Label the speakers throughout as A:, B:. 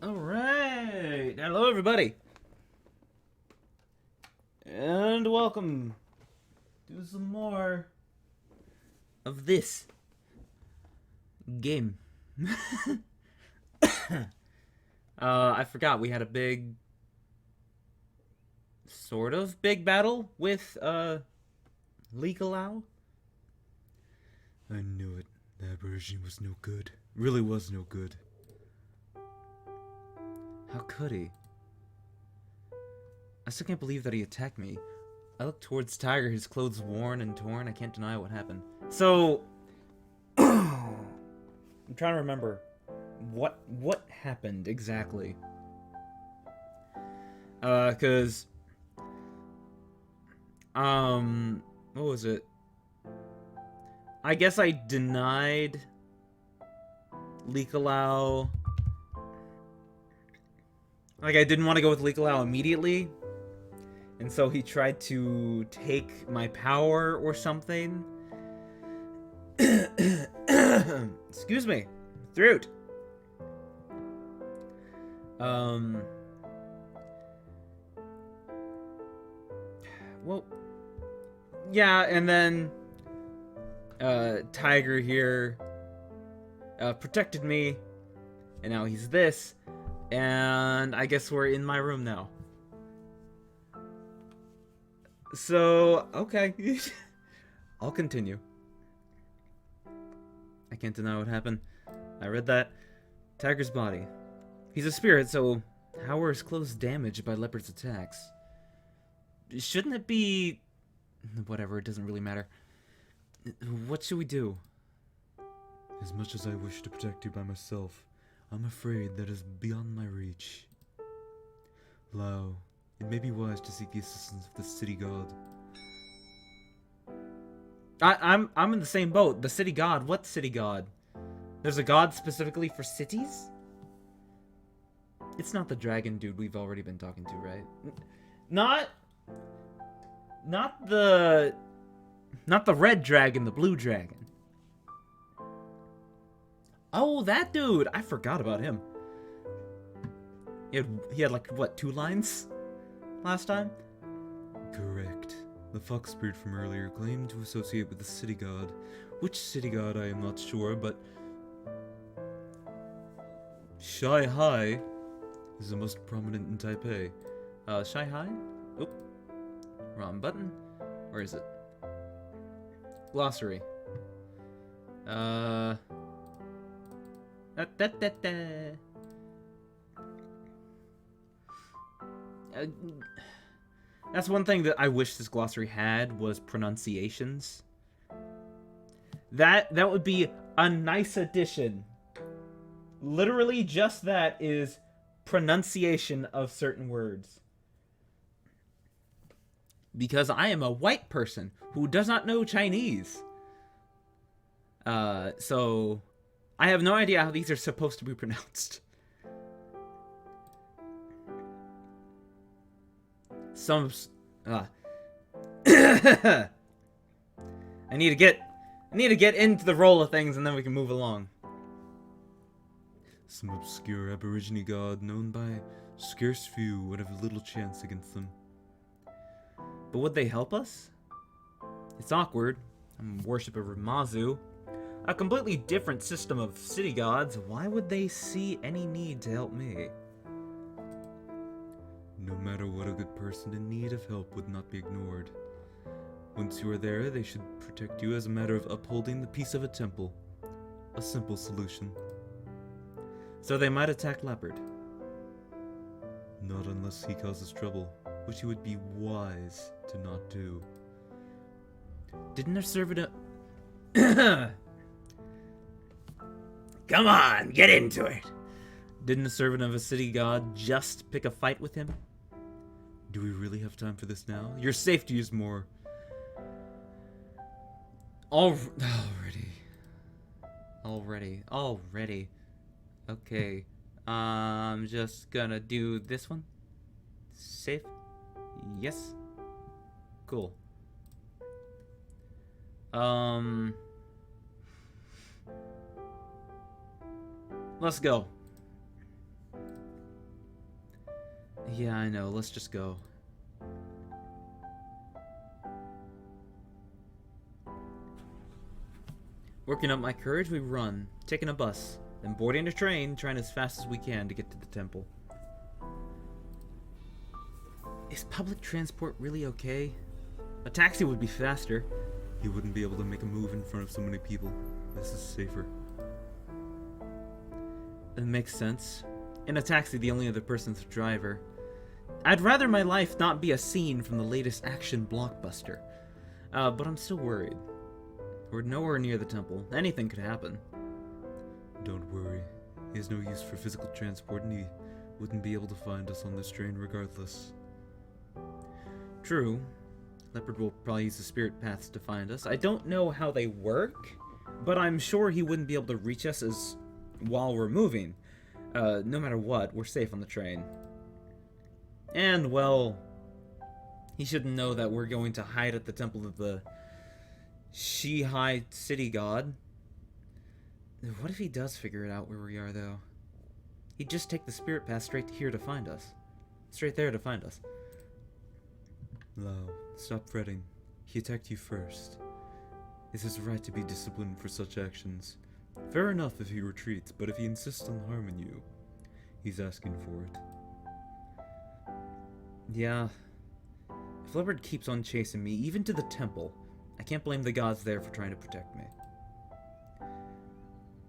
A: Alright, hello everybody, and welcome to some more of this game. I forgot we had a sort of big battle with, Legalau.
B: I knew it. The aborigine was no good. Really was no good.
A: How could he? I still can't believe that he attacked me. I looked towards Tiger, his clothes worn and torn. I can't deny what happened. So, I'm trying to remember what happened exactly. Cause, what was it? I guess I denied Leekalau. Like, I didn't want to go with Leekalau immediately. And so he tried to take my power or something. Excuse me. Throat. Well, yeah, and then Tiger here protected me, and now he's this, and I guess we're in my room now. So, okay. I'll continue. I can't deny what happened. I read that. Tiger's body. He's a spirit, so how were his clothes damaged by Leopard's attacks? Shouldn't it be... Whatever, it doesn't really matter. What should we do?
B: As much as I wish to protect you by myself, I'm afraid that is beyond my reach. Lao, it may be wise to seek the assistance of the city god.
A: I'm in the same boat. The city god. What city god? There's a god specifically for cities? It's not the dragon dude we've already been talking to, right? Not the red dragon, the blue dragon. Oh, that dude! I forgot about him. He had like, what, 2 lines? Last time?
B: Correct. The fox spirit from earlier claimed to associate with the city god. Which city god I am not sure, but... Shy Hai is the most prominent in Taipei.
A: Shy High? Oop. Wrong button. Where is it? Glossary. That's one thing that I wish this glossary had, was pronunciations. That would be a nice addition. Literally just that is pronunciation of certain words. Because I am a white person who does not know Chinese. So I have no idea how these are supposed to be pronounced. I need to get into the roll of things, and then we can move along.
B: Some obscure aborigine god known by scarce few would have little chance against them.
A: But would they help us? It's awkward. I'm a worshipper of Mazu. A completely different system of city gods. Why would they see any need to help me?
B: No matter what, a good person in need of help would not be ignored. Once you are there, they should protect you as a matter of upholding the peace of a temple. A simple solution.
A: So they might attack Leopard.
B: Not unless he causes trouble, which he would be wise to not do.
A: Didn't their servant... Come on, get into it! Didn't a servant of a city god just pick a fight with him?
B: Do we really have time for this now? Your safety is more...
A: Already. Okay. I'm just gonna do this one. Safe. Yes. Cool. Let's go. Yeah, I know. Let's just go. Working up my courage, we run, taking a bus, then boarding a train, trying as fast as we can to get to the temple. Is public transport really okay? A taxi would be faster.
B: You wouldn't be able to make a move in front of so many people. This is safer.
A: It makes sense. In a taxi, the only other person's the driver. I'd rather my life not be a scene from the latest action blockbuster. But I'm still worried. We're nowhere near the temple. Anything could happen.
B: Don't worry. He has no use for physical transport, and he wouldn't be able to find us on this train regardless.
A: True. Leopard will probably use the spirit paths to find us. I don't know how they work, but I'm sure he wouldn't be able to reach us while we're moving. No matter what, we're safe on the train. And, well, he shouldn't know that we're going to hide at the temple of the Shihai city god. What if he does figure it out where we are, though? He'd just take the spirit path straight here to find us. Straight there to find us.
B: Lao, stop fretting. He attacked you first. It's his right to be disciplined for such actions. Fair enough if he retreats, but if he insists on harming you, he's asking for it.
A: Yeah. If Leopard keeps on chasing me, even to the temple, I can't blame the gods there for trying to protect me.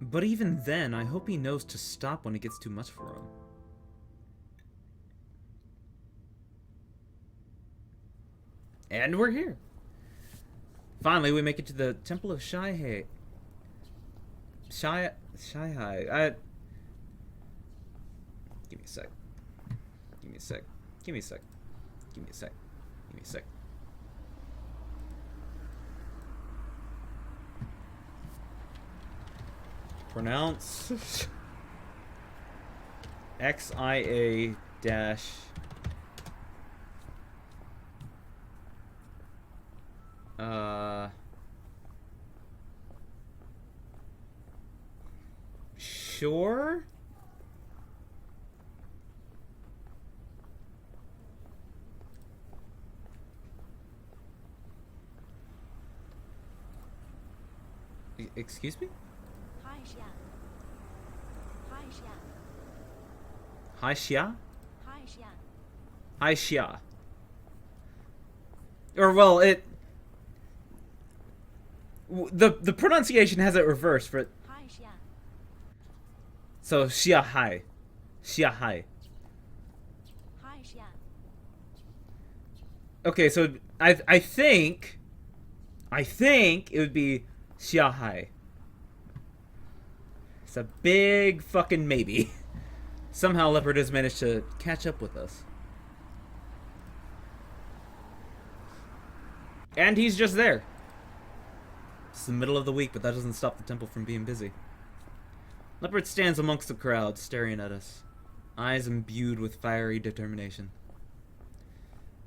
A: But even then, I hope he knows to stop when it gets too much for him. And we're here. Finally, we make it to the Temple of Shihai. Shihai. Give me a sec. Give me a sec. Give me a sec. Give me a sec. Give me a sec. Pronounce XIA dash sure? Excuse me? Hai Xia? Hai Xia. Or, well, the pronunciation has it reversed for it. So, Xia Hai. Xia Hai. Okay, so I think it would be Xia Hai. It's a big fucking maybe. Somehow Leopard has managed to catch up with us. And he's just there. It's the middle of the week, but that doesn't stop the temple from being busy. Leopard stands amongst the crowd, staring at us, eyes imbued with fiery determination.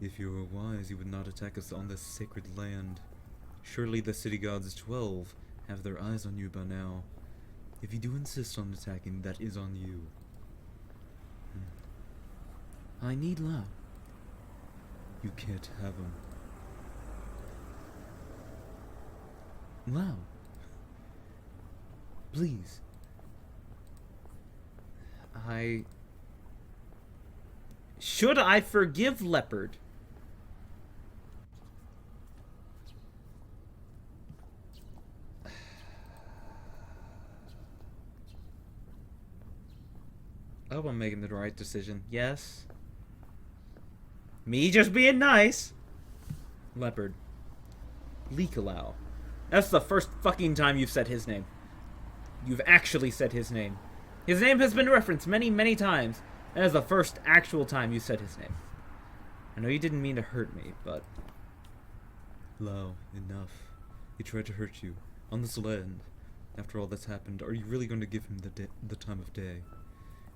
B: If you were wise, you would not attack us on this sacred land. Surely the city gods 12 have their eyes on you by now. If you do insist on attacking, that is on you.
A: I need Lao.
B: You can't have him.
A: Lao. Please. Should I forgive Leopard? I hope I'm making the right decision. Yes. Me just being nice. Leopard. Likalau. That's the first fucking time you've said his name. You've actually said his name. His name has been referenced many, many times. That is the first actual time you said his name. I know you didn't mean to hurt me, but...
B: Lao, enough. He tried to hurt you. On this land. After all that's happened, are you really going to give him the time of day?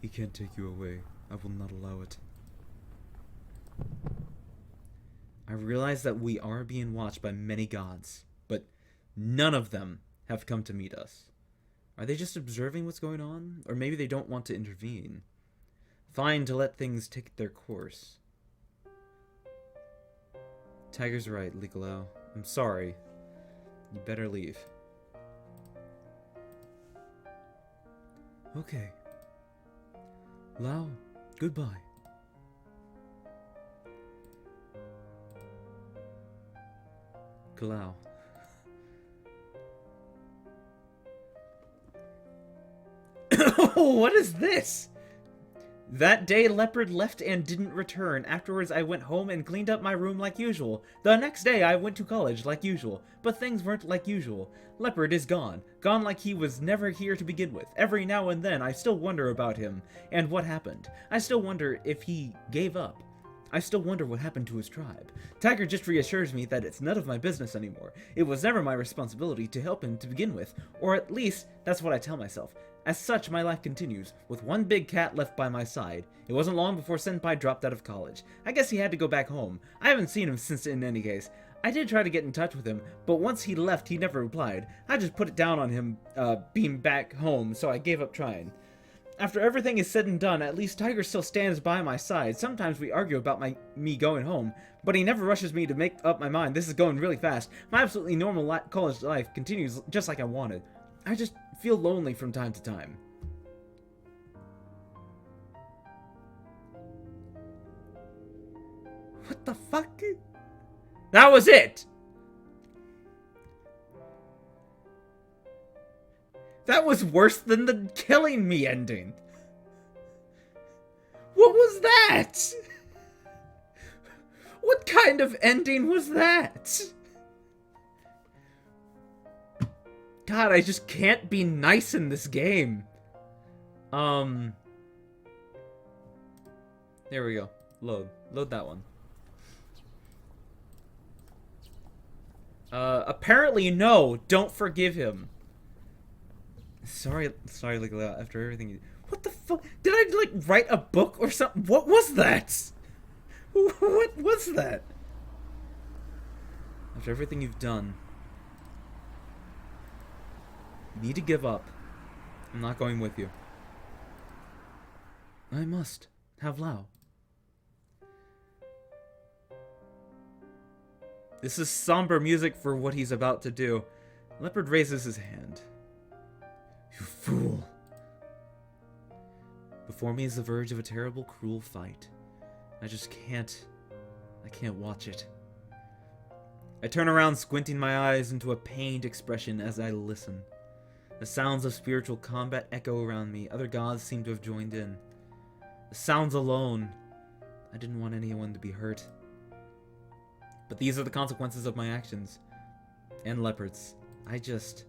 B: He can't take you away. I will not allow it.
A: I realize that we are being watched by many gods, but none of them have come to meet us. Are they just observing what's going on? Or maybe they don't want to intervene? Fine to let things take their course. Tiger's right, Likalao. I'm sorry. You better leave. Okay. Lao, goodbye. Kalao. What is this? That day, Leopard left and didn't return. Afterwards, I went home and cleaned up my room like usual. The next day, I went to college like usual. But things weren't like usual. Leopard is gone. Gone like he was never here to begin with. Every now and then, I still wonder about him and what happened. I still wonder if he gave up. I still wonder what happened to his tribe. Tiger just reassures me that it's none of my business anymore. It was never my responsibility to help him to begin with. Or at least, that's what I tell myself. As such, my life continues, with one big cat left by my side. It wasn't long before Senpai dropped out of college. I guess he had to go back home. I haven't seen him since in any case. I did try to get in touch with him, but once he left, he never replied. I just put it down on him being back home, so I gave up trying. After everything is said and done, at least Tiger still stands by my side. Sometimes we argue about me going home, but he never rushes me to make up my mind. This is going really fast. My absolutely normal college life continues just like I wanted. I just feel lonely from time to time. What the fuck? That was it! That was worse than the killing me ending. What was that? What kind of ending was that? God, I just can't be nice in this game. There we go. Load that one. Apparently no, don't forgive him. Sorry, Likalao, after everything you... What the fuck? Did I, like, write a book or something? What was that? What was that? After everything you've done, you need to give up. I'm not going with you. I must have Lao. This is somber music for what he's about to do. Leopard raises his hand. You fool. Before me is the verge of a terrible, cruel fight. I just can't... I can't watch it. I turn around, squinting my eyes into a pained expression as I listen. The sounds of spiritual combat echo around me. Other gods seem to have joined in. The sounds alone. I didn't want anyone to be hurt. But these are the consequences of my actions. And Leopard's. I just...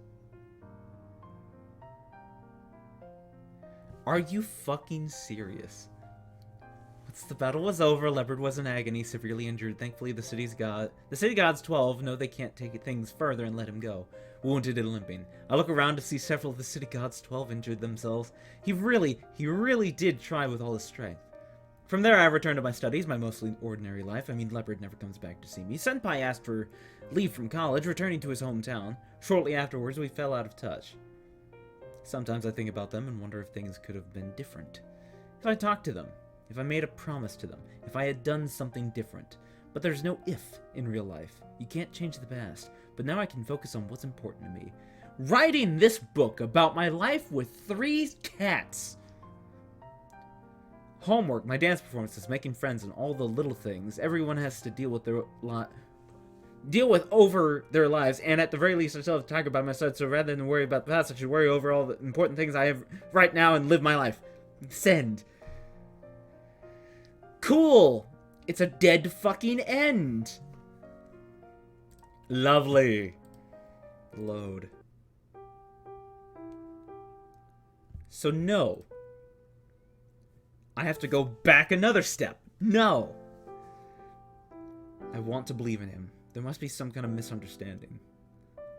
A: Are you fucking serious? Once the battle was over, Leopard was in agony, severely injured. Thankfully, the city gods 12 know they can't take things further and let him go, wounded and limping. I look around to see several of the city gods 12 injured themselves. He really did try with all his strength. From there, I returned to my studies, my mostly ordinary life. I mean, Leopard never comes back to see me. Senpai asked for leave from college, returning to his hometown. Shortly afterwards, we fell out of touch. Sometimes I think about them and wonder if things could have been different. If I talked to them, if I made a promise to them, if I had done something different. But there's no if in real life. You can't change the past. But now I can focus on what's important to me. Writing this book about my life with 3 cats. Homework, my dance performances, making friends, and all the little things everyone has to deal with over their lives, and at the very least I still have Tiger by my side, so rather than worry about the past, I should worry over all the important things I have right now and live my life. Send. Cool! It's a dead fucking end! Lovely. Load. So no. I have to go back another step. No! I want to believe in him. There must be some kind of misunderstanding.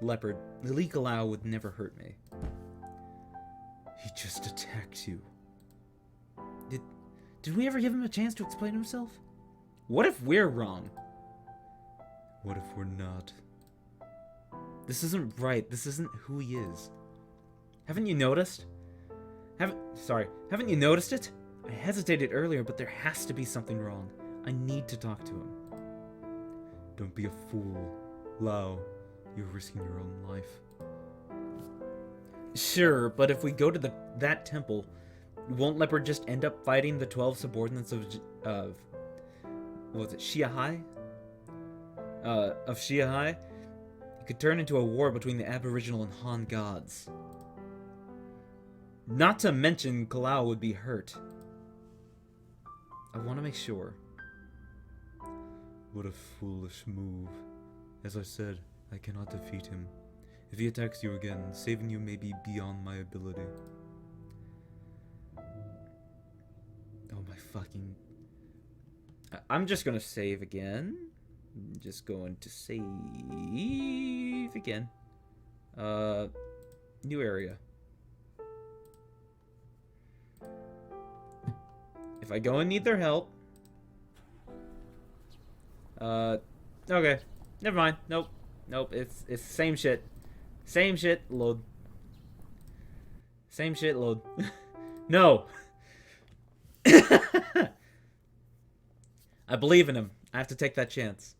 A: Leopard, Likalao would never hurt me. He just attacked you. Did we ever give him a chance to explain himself? What if we're wrong? What if we're not? This isn't right. This isn't who he is. Haven't you noticed? Haven't you noticed it? I hesitated earlier, but there has to be something wrong. I need to talk to him.
B: Don't be a fool. Lao, you're risking your own life.
A: Sure, but if we go to that temple, won't Leopard just end up fighting the 12 subordinates of what was it, Shiahai? Of Shiahai? It could turn into a war between the Aboriginal and Han gods. Not to mention, Kalau would be hurt. I want to make sure.
B: What a foolish move. As I said, I cannot defeat him. If he attacks you again, saving you may be beyond my ability.
A: Oh my fucking... I'm just gonna save again. I'm just going to save again. New area. If I go and need their help... okay. Never mind. Nope. Nope. It's the same shit. Same shit. Load. Same shit. Load. No. I believe in him. I have to take that chance.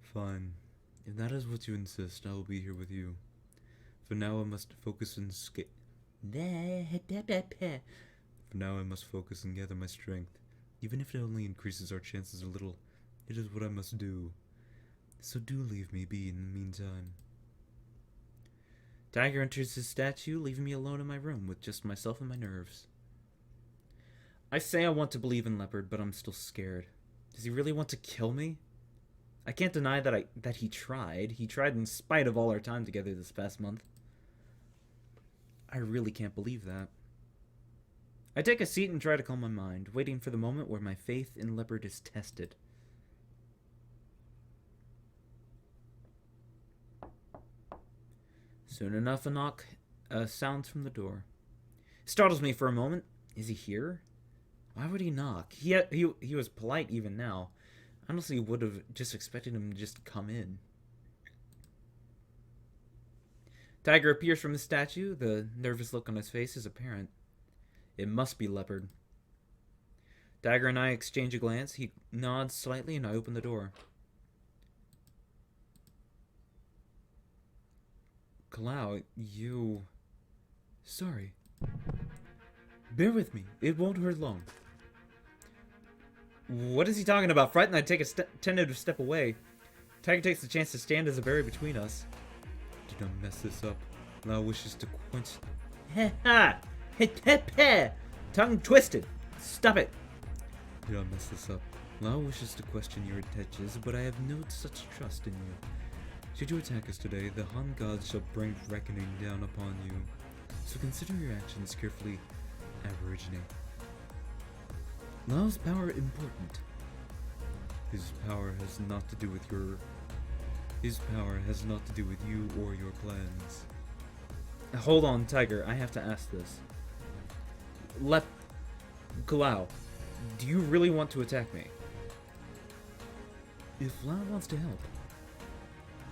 B: Fine. If that is what you insist, I will be here with you. For now, I must focus and gather my strength. Even if it only increases our chances a little, it is what I must do. So do leave me be in the meantime.
A: Tiger enters his statue, leaving me alone in my room with just myself and my nerves. I say I want to believe in Leopard, but I'm still scared. Does he really want to kill me? I can't deny that he tried. He tried in spite of all our time together this past month. I really can't believe that. I take a seat and try to calm my mind, waiting for the moment where my faith in Leopard is tested. Soon enough, a knock sounds from the door. Startles me for a moment. Is he here? Why would he knock? He was polite even now. Honestly, would have just expected him to just come in. Tiger appears from the statue. The nervous look on his face is apparent. It must be Leopard. Tiger and I exchange a glance. He nods slightly and I open the door. Kalau, you... Sorry. Bear with me. It won't hurt long. What is he talking about? Frightened, I take a tentative step away. Tiger takes the chance to stand as a barrier between us.
B: Do not mess this up. Lao wishes to quench...
A: Heh ha! Tongue twisted. Stop it.
B: Do not mess this up. Lao wishes to question your intentions, but I have no such trust in you. Should you attack us today, the Han gods shall bring reckoning down upon you. So consider your actions carefully, Aborigine. Lao's power important. His power has not to do with you or your plans.
A: Hold on, Tiger. I have to ask this. Kalau, do you really want to attack me?
B: If Lao wants to help.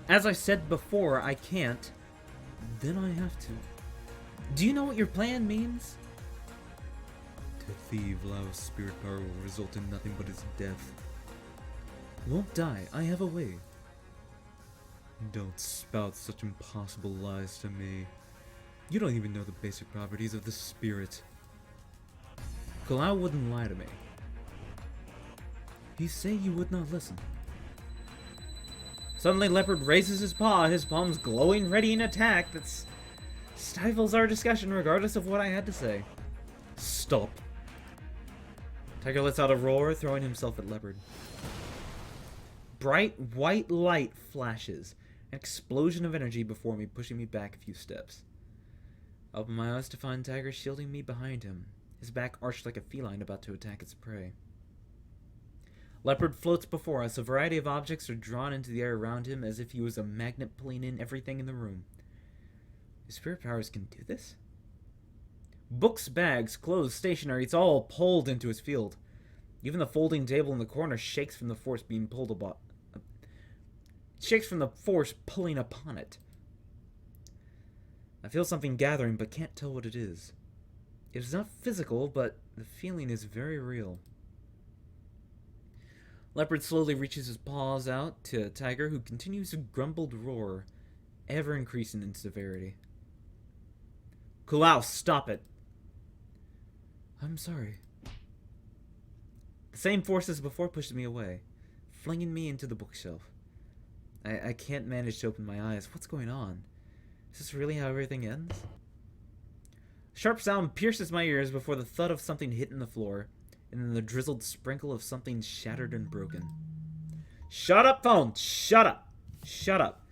A: As I said before, I can't.
B: Then I have to.
A: Do you know what your plan means?
B: To thieve Lao's spirit power will result in nothing but his death.
A: Won't die. I have a way.
B: Don't spout such impossible lies to me. You don't even know the basic properties of the spirit.
A: Kalau wouldn't lie to me.
B: You say you would not listen.
A: Suddenly, Leopard raises his paw, his palms glowing, ready in attack. That stifles our discussion, regardless of what I had to say. Stop. Tiger lets out a roar, throwing himself at Leopard. Bright white light flashes, an explosion of energy before me, pushing me back a few steps. I open my eyes to find Tiger shielding me behind him, his back arched like a feline about to attack its prey. Leopard floats before us. A variety of objects are drawn into the air around him as if he was a magnet pulling in everything in the room. His spirit powers can do this? Books, bags, clothes, stationery, it's all pulled into his field. Even the folding table in the corner shakes from the force being pulled about. Shakes from the force pulling upon it. I feel something gathering, but can't tell what it is. It is not physical, but the feeling is very real. Leopard slowly reaches his paws out to Tiger, who continues a grumbled roar, ever increasing in severity. Kulau, stop it! I'm sorry. The same force as before pushed me away, flinging me into the bookshelf. I can't manage to open my eyes. What's going on? Is this really how everything ends? A sharp sound pierces my ears before the thud of something hitting the floor, and then the drizzled sprinkle of something shattered and broken. Shut up, phone! Shut up! Shut up!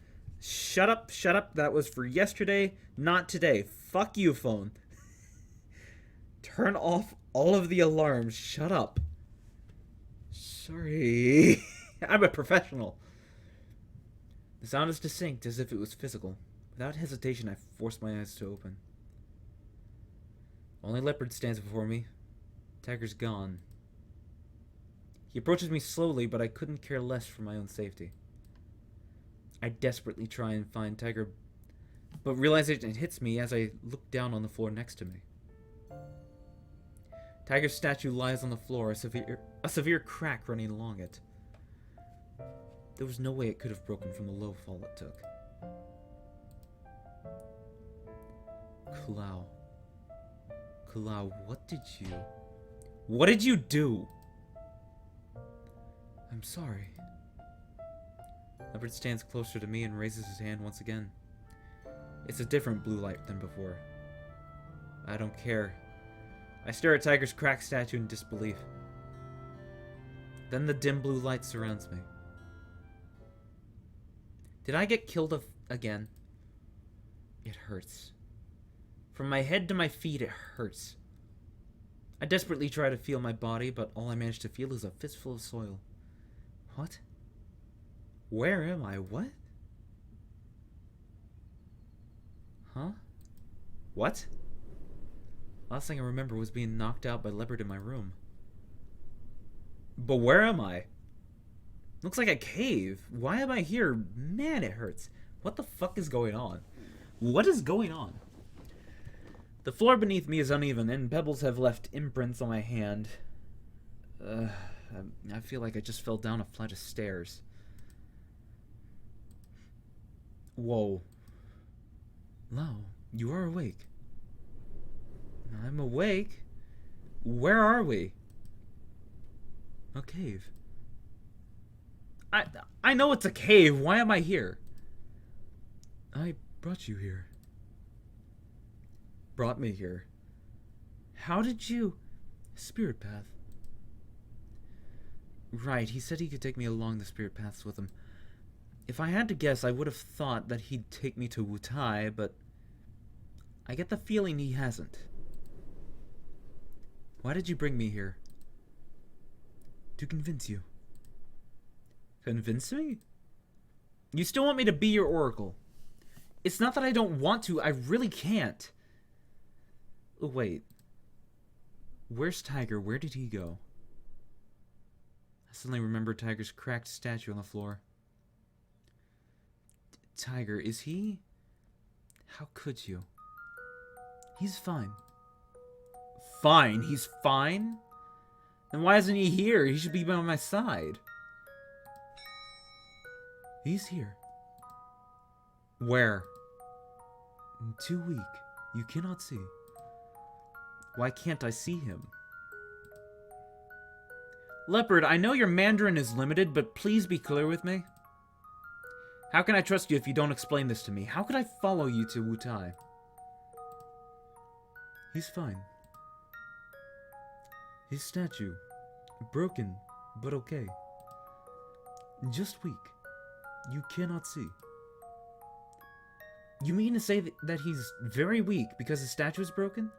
A: Shut up, shut up. That was for yesterday, not today. Fuck you, phone. Turn off all of the alarms. Shut up. Sorry. I'm a professional. The sound is distinct, as if it was physical. Without hesitation, I forced my eyes to open. Only Leopard stands before me. Tiger's gone. He approaches me slowly, but I couldn't care less for my own safety. I desperately try and find Tiger, but realization hits me as I look down on the floor next to me. Tiger's statue lies on the floor, a severe crack running along it. There was no way it could have broken from the low fall it took. Kulau, what did you do? I'm sorry. Leopard stands closer to me and raises his hand once again. It's a different blue light than before. I don't care. I stare at Tiger's cracked statue in disbelief. Then the dim blue light surrounds me. Did I get killed again? It hurts. From my head to my feet, it hurts. I desperately try to feel my body, but all I manage to feel is a fistful of soil. What? Where am I? What? Huh? What? Last thing I remember was being knocked out by Leopard in my room. But where am I? Looks like a cave. Why am I here? Man, it hurts. What the fuck is going on? What is going on? The floor beneath me is uneven, and pebbles have left imprints on my hand. I feel like I just fell down a flight of stairs. Whoa. Lau, you are awake. I'm awake? Where are we? A cave. I know it's a cave. Why am I here? I brought you here. Brought me here. How did you... Spirit path. Right, he said he could take me along the spirit paths with him. If I had to guess, I would have thought that he'd take me to Wutai, but I get the feeling he hasn't. Why did you bring me here? To convince you. Convince me? You still want me to be your oracle. It's not that I don't want to, I really can't. Wait. Where's Tiger? Where did he go? I suddenly remember Tiger's cracked statue on the floor. Tiger, is he... How could you? He's fine. Fine? He's fine? Then why isn't he here? He should be by my side. He's here. Where? Too weak. You cannot see. Why can't I see him? Leopard, I know your Mandarin is limited, but please be clear with me. How can I trust you if you don't explain this to me? How could I follow you to Wutai? He's fine. His statue. Broken, but okay. Just weak. You cannot see. You mean to say that he's very weak because his statue is broken?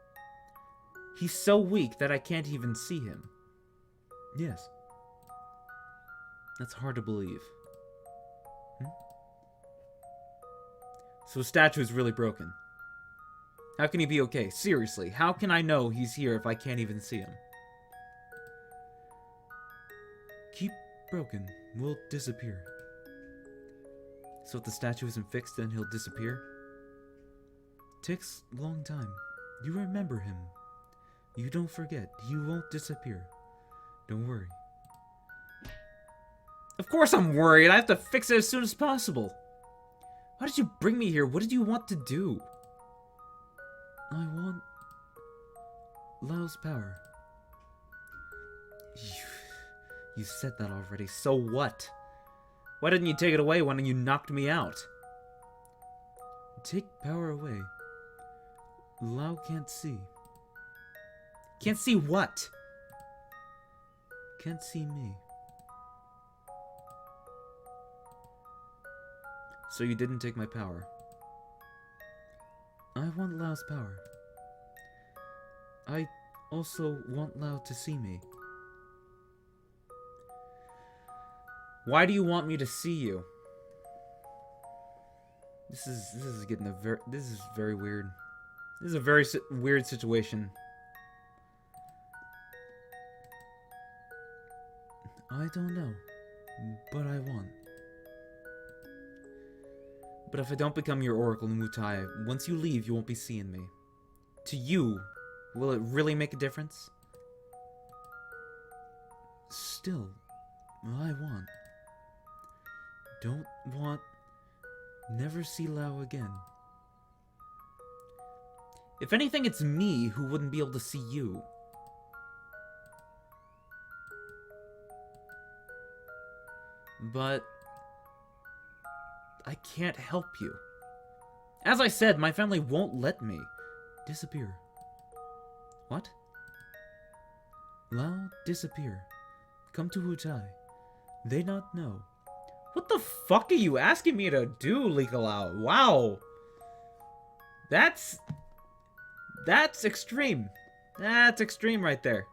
A: He's so weak that I can't even see him. Yes. That's hard to believe. So his statue is really broken. How can he be okay? Seriously, how can I know he's here if I can't even see him? Keep broken. Will disappear. So if the statue isn't fixed, then he'll disappear? Takes a long time. You remember him.
B: You don't forget. You won't disappear. Don't worry.
A: Of course I'm worried. I have to fix it as soon as possible. Why did you bring me here? What did you want to do?
B: I want Lao's power.
A: You said that already. So what? Why didn't you take it away when you knocked me out?
B: Take power away. Lao can't see.
A: Can't see what?
B: Can't see me.
A: So you didn't take my power.
B: I want Lao's power. I also want Lao to see me.
A: Why do you want me to see you? This is getting this is very weird. This is a very weird situation.
B: I don't know, but I want.
A: But if I don't become your oracle in Wutai, once you leave, you won't be seeing me. To you, will it really make a difference?
B: Still, I want. Don't want. Never see Lao again.
A: If anything, it's me who wouldn't be able to see you. But I can't help you. As I said, my family won't let me.
B: Disappear.
A: What?
B: Lao, disappear. Come to Wutai. They not know.
A: What the fuck are you asking me to do, Likalao? Wow. That's extreme. That's extreme right there.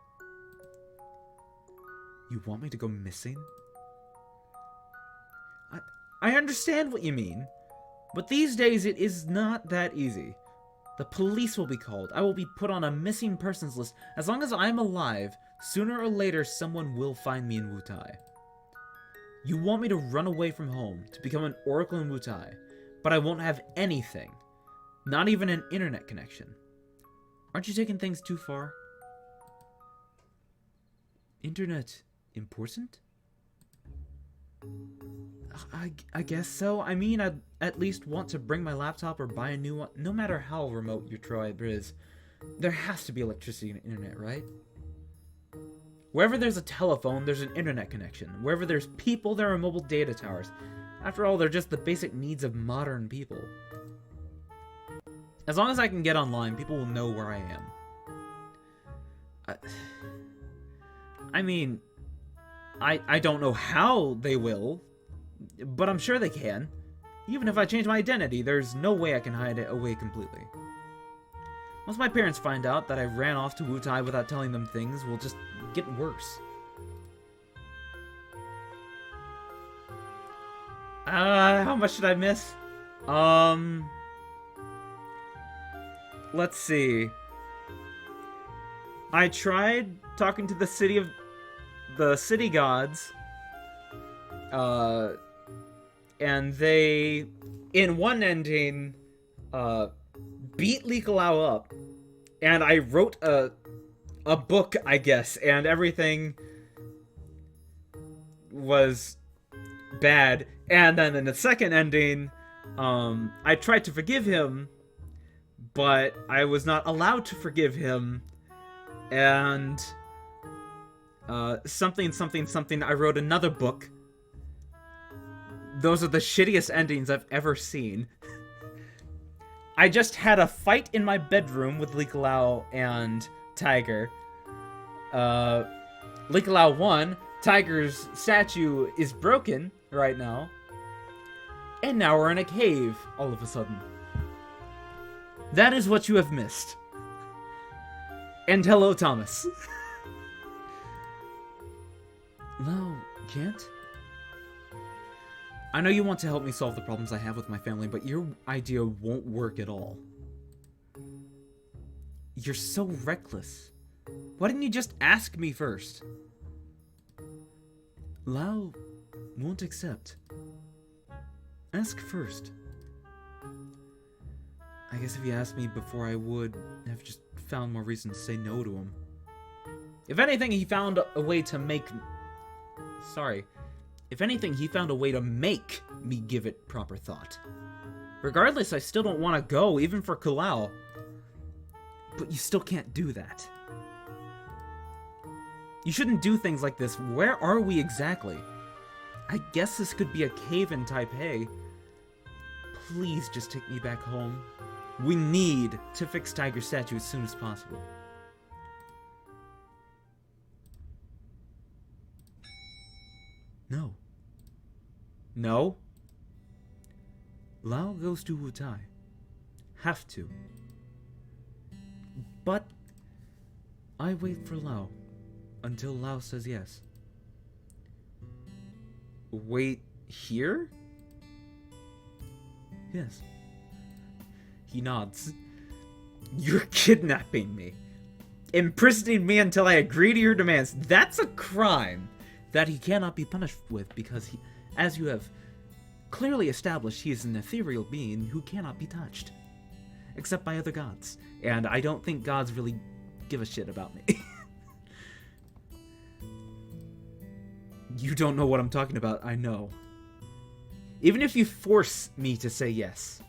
A: You want me to go missing? I understand what you mean, but these days it is not that easy. The police will be called. I will be put on a missing persons list. As long as I'm alive, sooner or later someone will find me in Wutai. You want me to run away from home, to become an oracle in Wutai, but I won't have anything. Not even an internet connection. Aren't you taking things too far?
B: Internet important?
A: I guess so. I mean, I'd at least want to bring my laptop or buy a new one. No matter how remote your tribe is, there has to be electricity and internet, right? Wherever there's a telephone, there's an internet connection. Wherever there's people, there are mobile data towers. After all, they're just the basic needs of modern people. As long as I can get online, people will know where I am. I mean, I don't know how they will, but I'm sure they can. Even if I change my identity, there's no way I can hide it away completely. Once my parents find out that I ran off to Wutai without telling them, things will just get worse. How much did I miss? Let's see. I tried talking to the city gods, and they, in one ending, beat Likalao up, and I wrote a book, I guess, and everything was bad. And then in the second ending, I tried to forgive him, but I was not allowed to forgive him, and something, I wrote another book. Those are the shittiest endings I've ever seen. I just had a fight in my bedroom with Likalao and Tiger. Likalao won. Tiger's statue is broken right now. And now we're in a cave, all of a sudden. That is what you have missed. And hello, Thomas.
B: Lao can't?
A: I know you want to help me solve the problems I have with my family, but your idea won't work at all. You're so reckless. Why didn't you just ask me first?
B: Lao won't accept. Ask first.
A: I guess if you asked me before, I would have just
B: found more reason to say no to him.
A: If anything, he found a way to make... Sorry. If anything, he found a way to make me give it proper thought. Regardless, I still don't want to go, even for Kulao. But you still can't do that. You shouldn't do things like this. Where are we exactly? I guess this could be a cave in Taipei. Please just take me back home. We need to fix Tiger's statue as soon as possible.
B: No.
A: No?
B: Lao goes to Wutai. Have to.
A: But...
B: I wait for Lao until Lao says yes.
A: Wait here?
B: Yes.
A: He nods. You're kidnapping me. Imprisoning me until I agree to your demands. That's a crime that he cannot be punished with because he, as you have clearly established, he is an ethereal being who cannot be touched. Except by other gods. And I don't think gods really give a shit about me. You don't know what I'm talking about, I know. Even if you force me to say yes,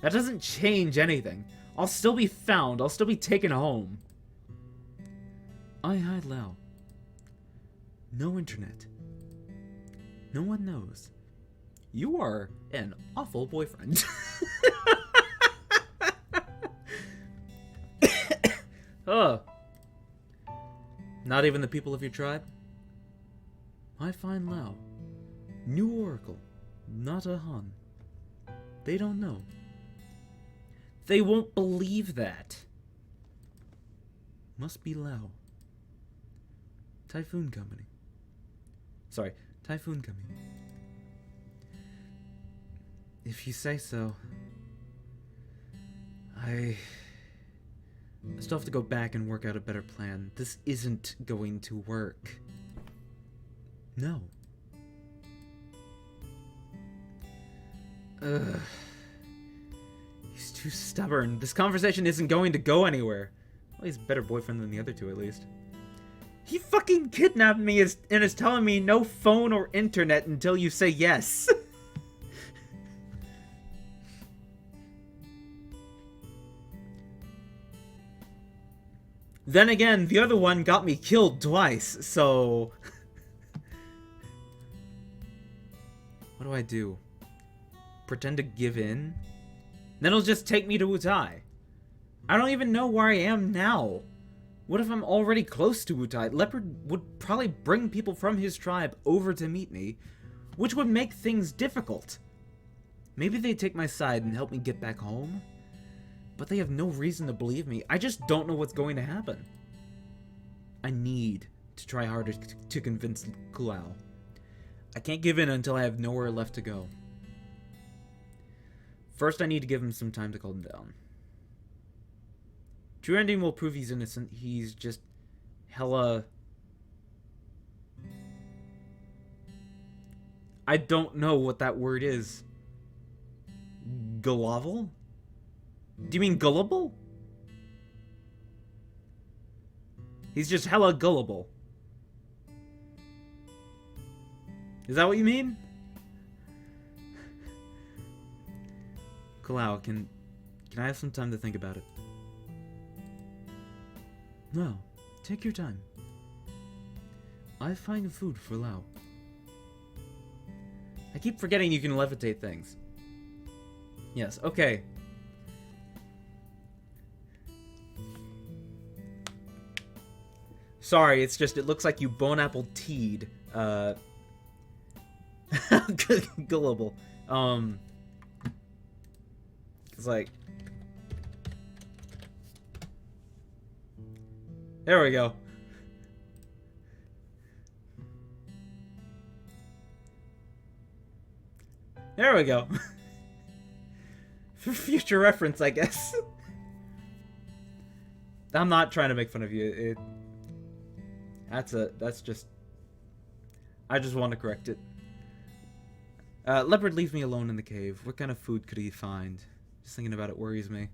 A: that doesn't change anything. I'll still be found, I'll still be taken home.
B: I hide Lao. No internet. No one knows.
A: You are an awful boyfriend. Oh. Not even the people of your tribe?
B: I find Lao. New Oracle. Not a Han. They don't know.
A: They won't believe that.
B: Must be Lao. Typhoon Company.
A: Sorry.
B: Typhoon Company.
A: If you say so. I still have to go back and work out a better plan. This isn't going to work.
B: No.
A: Ugh. He's too stubborn. This conversation isn't going to go anywhere. Well, he's a better boyfriend than the other two, at least. He fucking kidnapped me and is telling me no phone or internet until you say yes. Then again, the other one got me killed twice, so... What do? Pretend to give in? Then it'll just take me to Wutai. I don't even know where I am now. What if I'm already close to Wutai? Leopard would probably bring people from his tribe over to meet me, which would make things difficult. Maybe they'd take my side and help me get back home? But they have no reason to believe me. I just don't know what's going to happen. I need to try harder to convince Kulao. I can't give in until I have nowhere left to go. First, I need to give him some time to calm down. True ending will prove he's innocent. He's just hella... I don't know what that word is. Gullible? Do you mean gullible? He's just hella gullible. Is that what you mean? Kulao, can I have some time to think about it?
B: No, take your time. I find food for Lao.
A: I keep forgetting you can levitate things. Yes, okay. Sorry, it's just, it looks like you bone apple teed. Gullible. It's like... There we go. There we go. For future reference, I guess. I'm not trying to make fun of you. That's just... I just want to correct it. Leopard leaves me alone in the cave. What kind of food could he find? Just thinking about it worries me.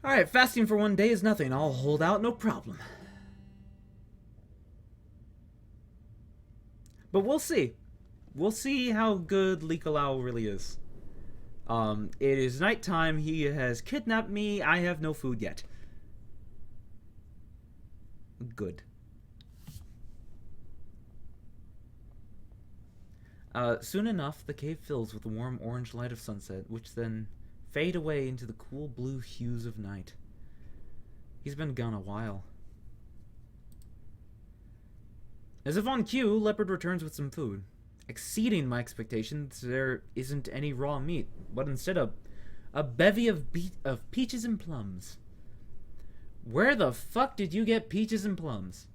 A: Alright, fasting for 1 day is nothing. I'll hold out, no problem. But we'll see. We'll see how good Likalao really is. It is nighttime. He has kidnapped me. I have no food yet. Good. Soon enough, the cave fills with the warm orange light of sunset, which then fade away into the cool blue hues of night. He's been gone a while. As if on cue, Leopard returns with some food. Exceeding my expectations, there isn't any raw meat, but instead a bevy of peaches and plums. Where the fuck did you get peaches and plums?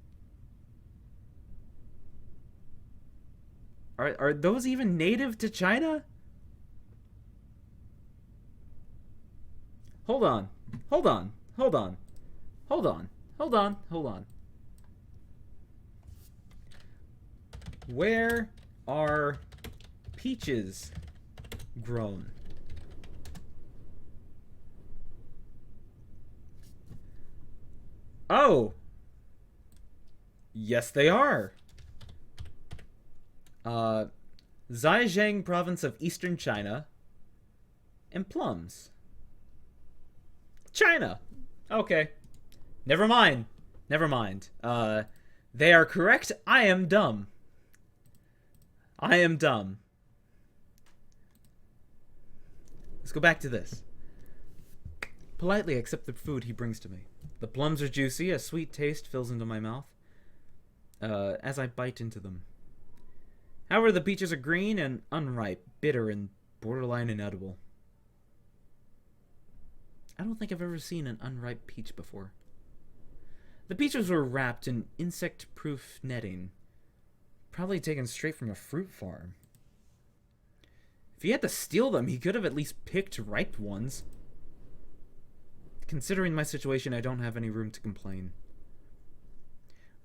A: Are those even native to China? Hold on. Hold on. Hold on. Hold on. Hold on. Hold on. Where are peaches grown? Oh! Yes, they are. Zhejiang province of eastern China. And plums. China! Okay. Never mind. Never mind. They are correct. I am dumb. I am dumb. Let's go back to this. Politely accept the food he brings to me. The plums are juicy. A sweet taste fills into my mouth as I bite into them. However, the peaches are green and unripe, bitter, and borderline inedible. I don't think I've ever seen an unripe peach before. The peaches were wrapped in insect-proof netting, probably taken straight from a fruit farm. If he had to steal them, he could have at least picked ripe ones. Considering my situation, I don't have any room to complain.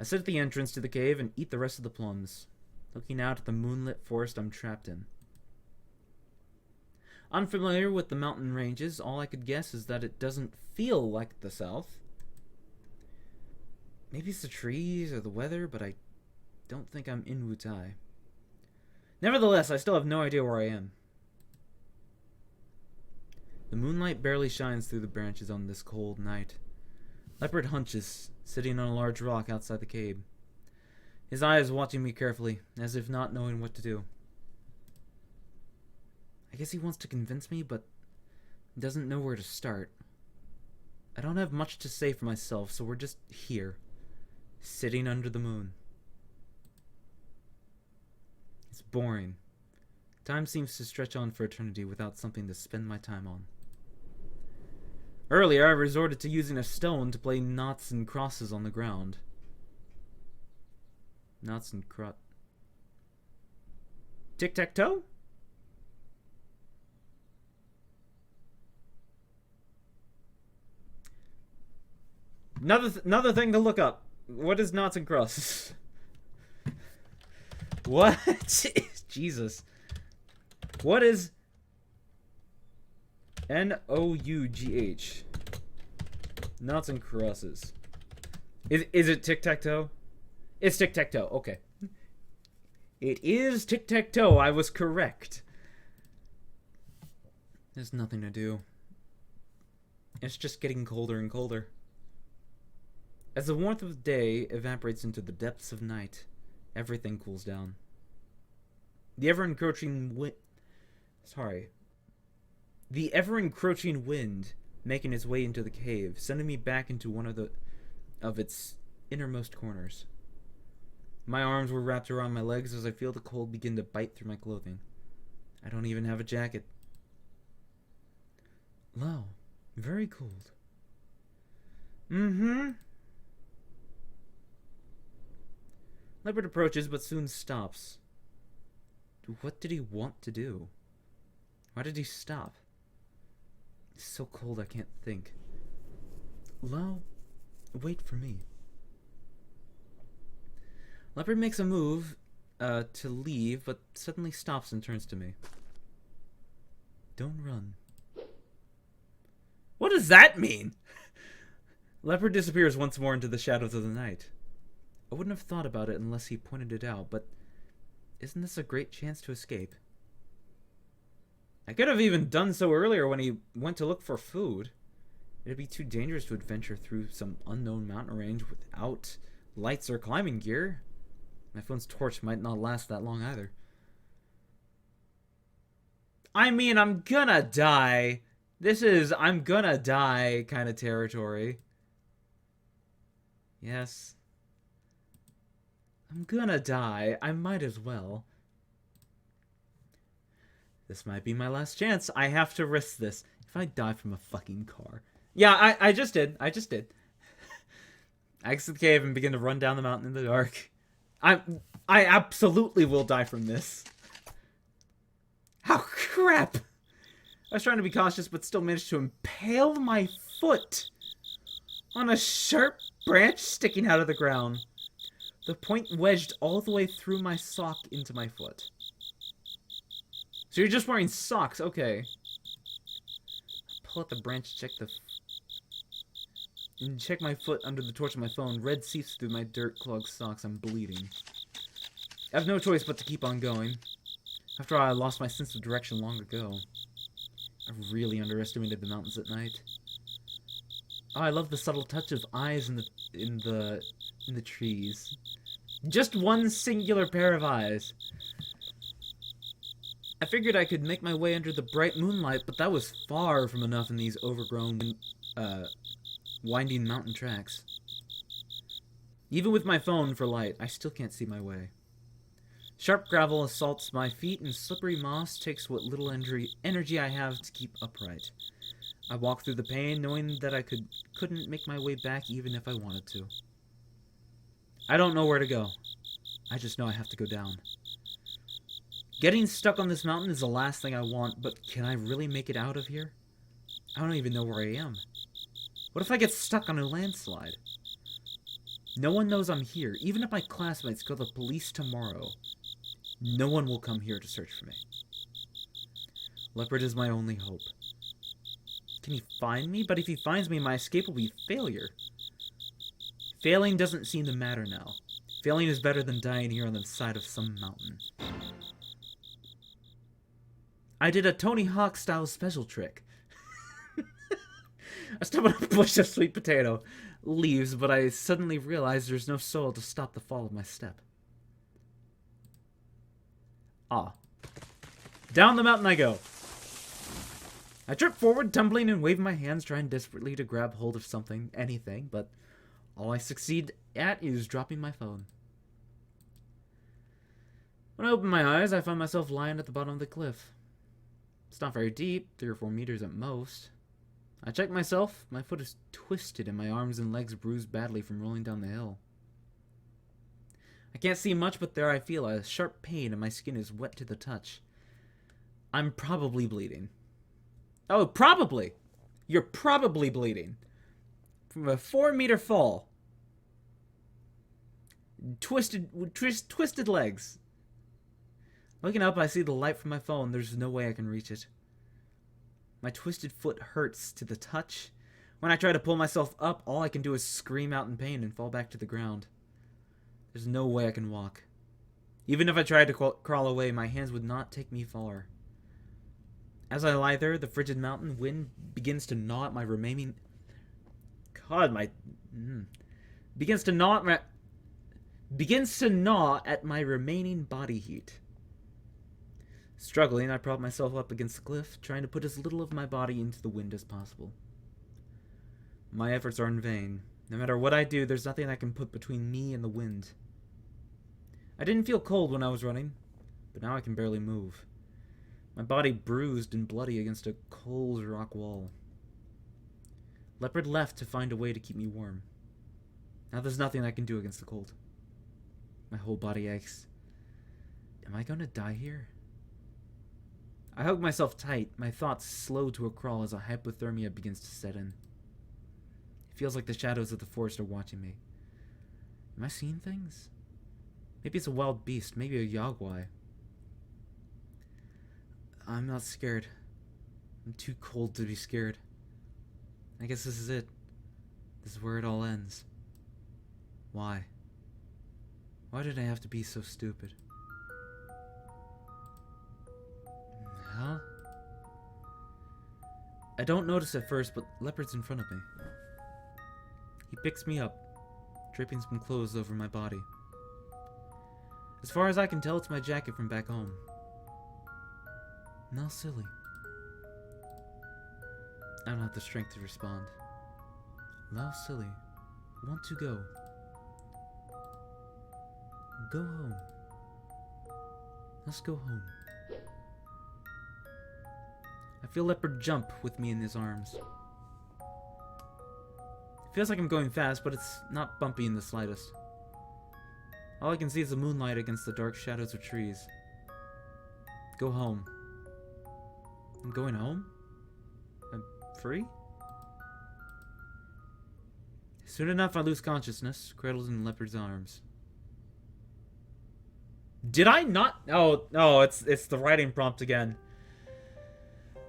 A: I sit at the entrance to the cave and eat the rest of the plums, looking out at the moonlit forest I'm trapped in. Unfamiliar with the mountain ranges, all I could guess is that it doesn't feel like the south. Maybe it's the trees or the weather, but I don't think I'm in Wutai. Nevertheless, I still have no idea where I am. The moonlight barely shines through the branches on this cold night. Leopard hunches, sitting on a large rock outside the cave. His eyes watching me carefully, as if not knowing what to do. I guess he wants to convince me, but doesn't know where to start. I don't have much to say for myself, so we're just here, sitting under the moon. It's boring. Time seems to stretch on for eternity without something to spend my time on. Earlier, I resorted to using a stone to play knots and crosses on the ground. Knots and Tic-tac-toe? Another thing to look up. What is knots and crosses? What? Jesus. What is N-O-U-G-H? Knots and crosses. Is it tic-tac-toe? It's tic-tac-toe. Okay. It is tic-tac-toe. I was correct. There's nothing to do. It's just getting colder and colder. As the warmth of day evaporates into the depths of night, everything cools down. The ever-encroaching wind making its way into the cave, sending me back into one of its innermost corners. My arms were wrapped around my legs as I feel the cold begin to bite through my clothing. I don't even have a jacket. Wow, very cold. Mm-hmm. Leopard approaches, but soon stops. What did he want to do? Why did he stop? It's so cold I can't think. Lao, wait for me. Leopard makes a move to leave, but suddenly stops and turns to me. Don't run. What What does that mean? Leopard disappears once more into the shadows of the night. I wouldn't have thought about it unless he pointed it out, but isn't this a great chance to escape? I could have even done so earlier when he went to look for food. It'd be too dangerous to adventure through some unknown mountain range without lights or climbing gear. My phone's torch might not last that long either. I mean, I'm gonna die. This is I'm gonna die kind of territory. Yes. I'm gonna die. I might as well. This might be my last chance. I have to risk this. If I die from a fucking car. Yeah, I just did. I exit the cave and begin to run down the mountain in the dark. I absolutely will die from this. Oh, crap! I was trying to be cautious, but still managed to impale my foot on a sharp branch sticking out of the ground. The point wedged all the way through my sock into my foot. So you're just wearing socks, okay. Pull out the branch, check my foot under the torch of my phone. Red seeps through my dirt-clogged socks. I'm bleeding. I have no choice but to keep on going. After all, I lost my sense of direction long ago. I really underestimated the mountains at night. Oh, I love the subtle touch of eyes in the trees. Just one singular pair of eyes. I figured I could make my way under the bright moonlight, but that was far from enough in these overgrown, winding mountain tracks. Even with my phone for light, I still can't see my way. Sharp gravel assaults my feet, and slippery moss takes what little energy I have to keep upright. I walk through the pain, knowing that I couldn't make my way back even if I wanted to. I don't know where to go. I just know I have to go down. Getting stuck on this mountain is the last thing I want, but can I really make it out of here? I don't even know where I am. What if I get stuck on a landslide? No one knows I'm here. Even if my classmates call the police tomorrow, no one will come here to search for me. Leopard is my only hope. Can he find me? But if he finds me, my escape will be failure. Failing doesn't seem to matter now. Failing is better than dying here on the side of some mountain. I did a Tony Hawk style special trick. I step on a bush of sweet potato leaves, but I suddenly realize there's no soil to stop the fall of my step. Ah. Down the mountain I go. I trip forward, tumbling and waving my hands, trying desperately to grab hold of something, anything, but all I succeed at is dropping my phone. When I open my eyes, I find myself lying at the bottom of the cliff. It's not very deep, 3 or 4 meters at most. I check myself. My foot is twisted and my arms and legs bruised badly from rolling down the hill. I can't see much, but there I feel a sharp pain and my skin is wet to the touch. I'm probably bleeding. Oh, probably! You're probably bleeding. From a 4-meter fall. Twisted legs. Looking up, I see the light from my phone. There's no way I can reach it. My twisted foot hurts to the touch. When I try to pull myself up, all I can do is scream out in pain and fall back to the ground. There's no way I can walk. Even if I tried to crawl away, my hands would not take me far. As I lie there, the frigid mountain wind begins to gnaw at my remaining... Begins to gnaw at my remaining body heat. Struggling, I prop myself up against the cliff, trying to put as little of my body into the wind as possible. My efforts are in vain. No matter what I do, there's nothing that can put between me and the wind. I didn't feel cold when I was running, but now I can barely move. My body bruised and bloody against a cold rock wall. Leopard left to find a way to keep me warm. Now there's nothing I can do against the cold. My whole body aches. Am I going to die here? I hug myself tight, my thoughts slow to a crawl as a hypothermia begins to set in. It feels like the shadows of the forest are watching me. Am I seeing things? Maybe it's a wild beast, maybe a yagwai. I'm not scared. I'm too cold to be scared. I guess this is it. This is where it all ends. Why? Why did I have to be so stupid? Huh? I don't notice at first, but Leopard's in front of me. He picks me up, draping some clothes over my body. As far as I can tell, it's my jacket from back home. Now silly. I don't have the strength to respond. Now silly. Want to go. Go home. Let's go home. I feel Leopard jump with me in his arms. It feels like I'm going fast, but it's not bumpy in the slightest. All I can see is the moonlight against the dark shadows of trees. Go home. I'm going home? I'm free? Soon enough, I lose consciousness, cradled in Leopard's arms. Did I not? Oh, it's the writing prompt again.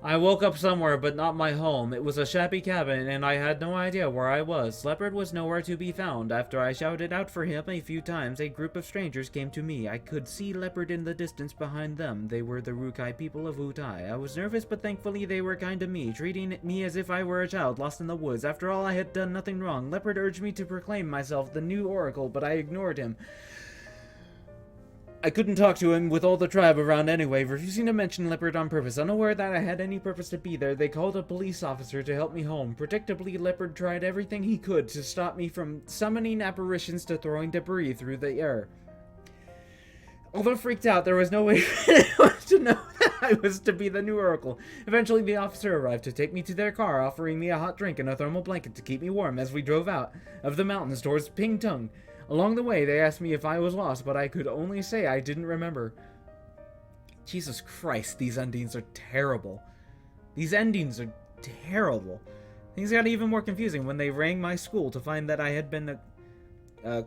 A: I woke up somewhere, but not my home. It was a shabby cabin, and I had no idea where I was. Leopard was nowhere to be found. After I shouted out for him a few times, a group of strangers came to me. I could see Leopard in the distance behind them. They were the Rukai people of Wutai. I was nervous, but thankfully they were kind to me, treating me as if I were a child lost in the woods. After all, I had done nothing wrong. Leopard urged me to proclaim myself the new oracle, but I ignored him. I couldn't talk to him with all the tribe around anyway, refusing to mention Leopard on purpose. Unaware that I had any purpose to be there, they called a police officer to help me home. Predictably, Leopard tried everything he could to stop me from summoning apparitions to throwing debris through the air. Although freaked out, there was no way for anyone to know that I was to be the new oracle. Eventually, the officer arrived to take me to their car, offering me a hot drink and a thermal blanket to keep me warm as we drove out of the mountains towards Pingtung. Along the way, they asked me if I was lost, but I could only say I didn't remember. Jesus Christ, these endings are terrible. These endings are terrible. Things got even more confusing when they rang my school to find that I had been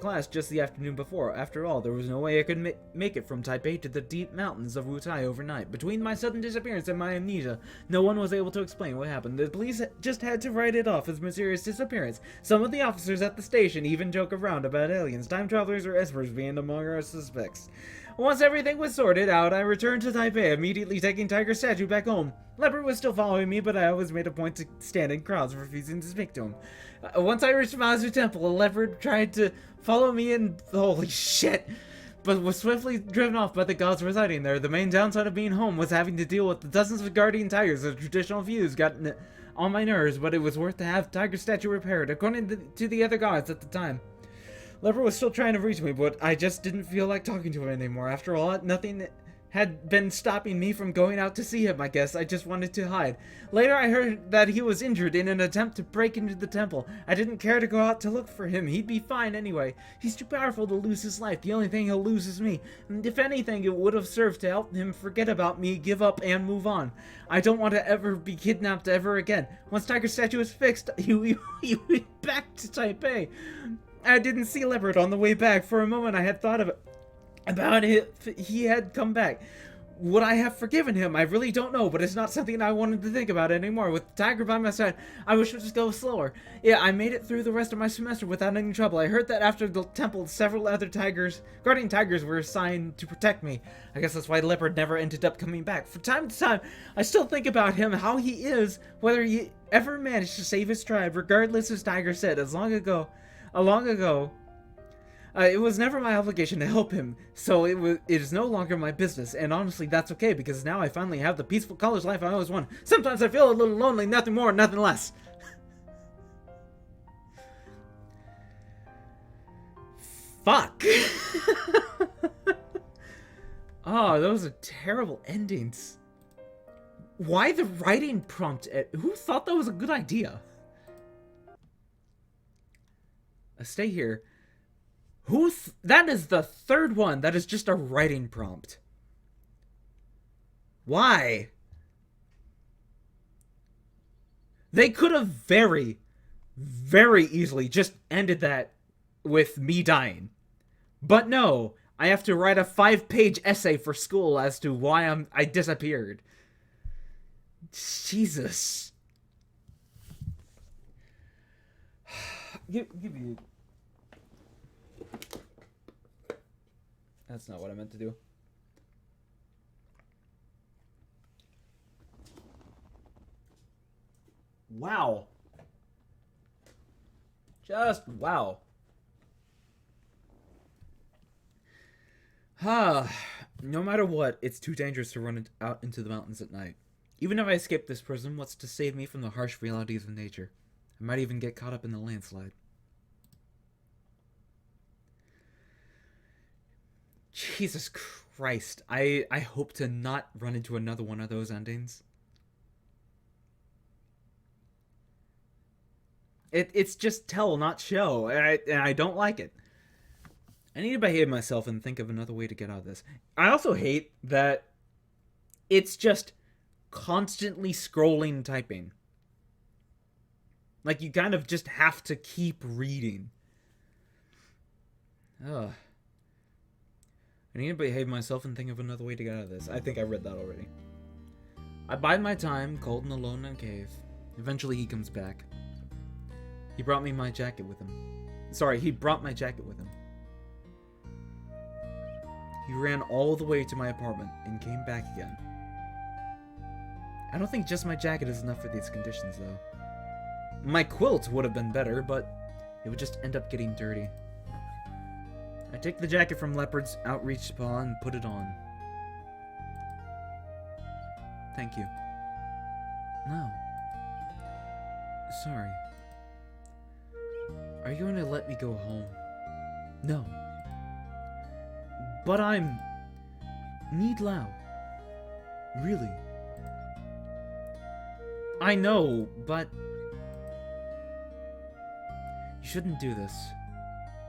A: class just the afternoon before. After all, there was no way I could make it from Taipei to the deep mountains of Wutai overnight. Between my sudden disappearance and my amnesia, no one was able to explain what happened. The police just had to write it off as mysterious disappearance. Some of the officers at the station even joke around about aliens, time travelers, or espers being among our suspects. Once everything was sorted out, I returned to Taipei, immediately taking Tiger's statue back home. Leopard was still following me, but I always made a point to stand in crowds, refusing to speak to him. Once I reached Mazu Temple, a leopard tried to follow me and holy shit, but was swiftly driven off by the gods residing there. The main downside of being home was having to deal with the dozens of guardian tigers. The traditional views got on my nerves, but it was worth to have Tiger's statue repaired, according to the other gods at the time. Leopard was still trying to reach me, but I just didn't feel like talking to him anymore. After all, nothing had been stopping me from going out to see him, I guess. I just wanted to hide. Later, I heard that he was injured in an attempt to break into the temple. I didn't care to go out to look for him. He'd be fine anyway. He's too powerful to lose his life. The only thing he'll lose is me. And if anything, it would have served to help him forget about me, give up, and move on. I don't want to ever be kidnapped ever again. Once Tiger's statue is fixed, he went back to Taipei. I didn't see Leopard on the way back. For a moment, I had thought about it. He had come back. Would I have forgiven him? I really don't know, but it's not something I wanted to think about anymore. With Tiger by my side, I wish it would just go slower. Yeah, I made it through the rest of my semester without any trouble. I heard that after the temple, several other guardian tigers were assigned to protect me. I guess that's why Leopard never ended up coming back. From time to time, I still think about him, how he is, whether he ever managed to save his tribe, regardless, as Tiger said, long ago, it was never my obligation to help him, so it is no longer my business, and honestly, that's okay, because now I finally have the peaceful college life I always wanted. Sometimes I feel a little lonely, nothing more, nothing less. Fuck! Oh, those are terrible endings. Why the writing prompt? Who thought that was a good idea? Stay here. That is the third one that is just a writing prompt. Why? They could have very, very easily just ended that with me dying. But no, I have to write a 5-page essay for school as to why I disappeared. Jesus. Give me. That's not what I meant to do. Wow. Just wow. No matter what, it's too dangerous to run out into the mountains at night. Even if I escape this prison, what's to save me from the harsh realities of nature? I might even get caught up in the landslide. Jesus Christ. I hope to not run into another one of those endings. It's just tell, not show, and I don't like it. I need to behave myself and think of another way to get out of this. I also hate that it's just constantly scrolling typing. Like, you kind of just have to keep reading. Ugh. I need to behave myself and think of another way to get out of this. I think I read that already. I bide my time, cold and alone in a cave. Eventually he comes back. He brought me my jacket with him. Sorry, he brought my jacket with him. He ran all the way to my apartment and came back again. I don't think just my jacket is enough for these conditions, though. My quilt would have been better, but it would just end up getting dirty. I take the jacket from Leopard's outreached paw and put it on. Thank you. No. Sorry. Are you going to let me go home? No. But I'm... Need Lao. Really. I know, but... You shouldn't do this.